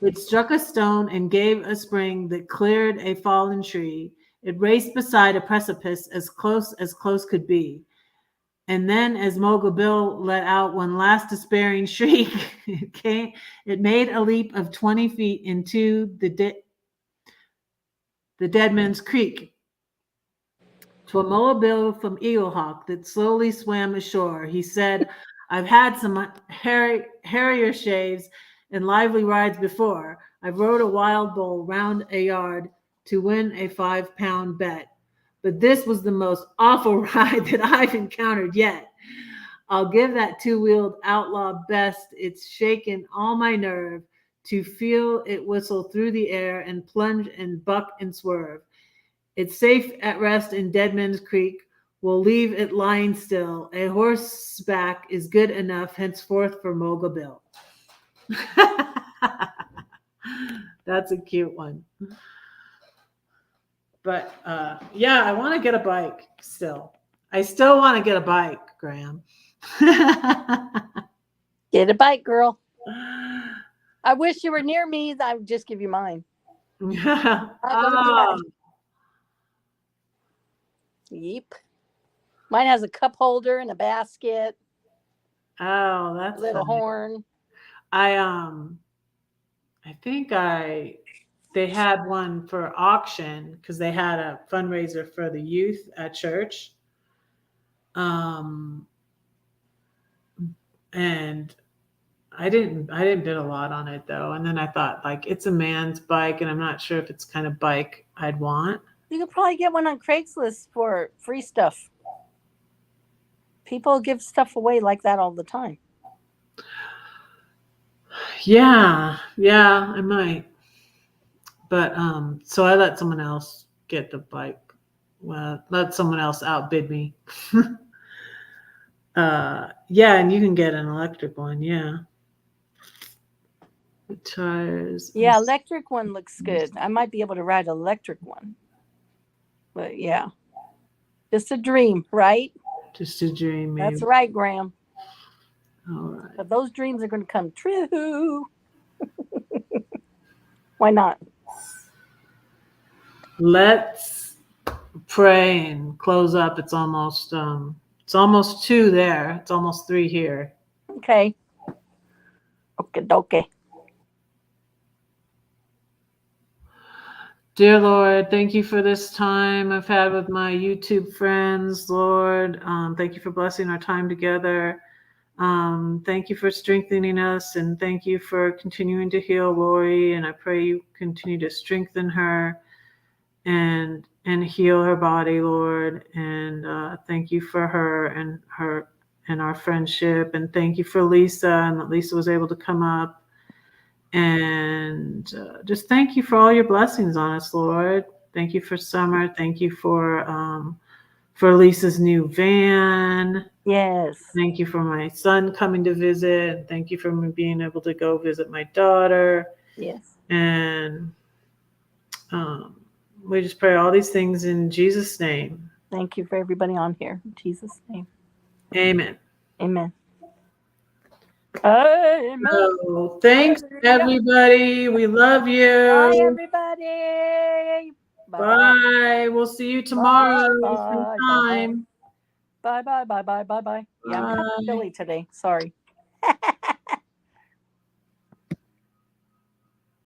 S1: It struck a stone and gave a spring that cleared a fallen tree. It raced beside a precipice as close could be. And then, as Moga Bill let out one last despairing shriek, it made a leap of 20 feet into the Deadman's Creek. To a Moa Bill from Eaglehawk that slowly swam ashore, he said, I've had some harrier shaves and lively rides before. I've rode a wild bull round a yard to win a 5-pound bet. But this was the most awful ride that I've encountered yet. I'll give that two-wheeled outlaw best. It's shaken all my nerve to feel it whistle through the air and plunge and buck and swerve. It's safe at rest in Deadman's Creek. We'll leave it lying still. A horseback is good enough henceforth for Moga Bill. That's a cute one. But yeah, I want to get a bike still. I still want to get a bike, Graham.
S2: Get a bike, girl. I wish you were near me. I would just give you mine.
S1: Yeah.
S2: Yep. Mine has a cup holder and a basket.
S1: Oh, that's
S2: little
S1: funny.
S2: horn.
S1: I think they had one for auction because they had a fundraiser for the youth at church. And I didn't bid a lot on it though. And then I thought, like, it's a man's bike and I'm not sure if it's kind of bike I'd want.
S2: You could probably get one on Craigslist for free stuff. People give stuff away like that all the time.
S1: Yeah, I might. But so I let someone else get the bike. Well, let someone else outbid me. Yeah, and you can get an electric one, yeah. The tires.
S2: Yeah, electric one looks good. I might be able to ride an electric one. But yeah. Just a dream, right?
S1: Just a dream, maybe.
S2: That's right, Graham.
S1: All right.
S2: But those dreams are going to come true. Why not?
S1: Let's pray and close up. It's almost 2 there. It's almost 3 here.
S2: Okay. Okay.
S1: Dear Lord, thank you for this time I've had with my YouTube friends, Lord. Thank you for blessing our time together. Thank you for strengthening us, and thank you for continuing to heal Lori. And I pray you continue to strengthen her and heal her body, Lord. And thank you for her and our friendship. And thank you for Lisa, and that Lisa was able to come up. And just thank you for all your blessings on us, Lord. Thank you for Summer. Thank you for Lisa's new van.
S2: Yes.
S1: Thank you for my son coming to visit. Thank you for me being able to go visit my daughter.
S2: Yes.
S1: And we just pray all these things in Jesus' name.
S2: Thank you for everybody on here. In Jesus' name.
S1: Amen.
S2: Amen. Amen.
S1: So, thanks, everybody. We love you.
S2: Bye, everybody.
S1: Bye. We'll see you tomorrow.
S2: Bye.
S1: Same time.
S2: Bye. Yeah, I'm kind of silly today. Sorry.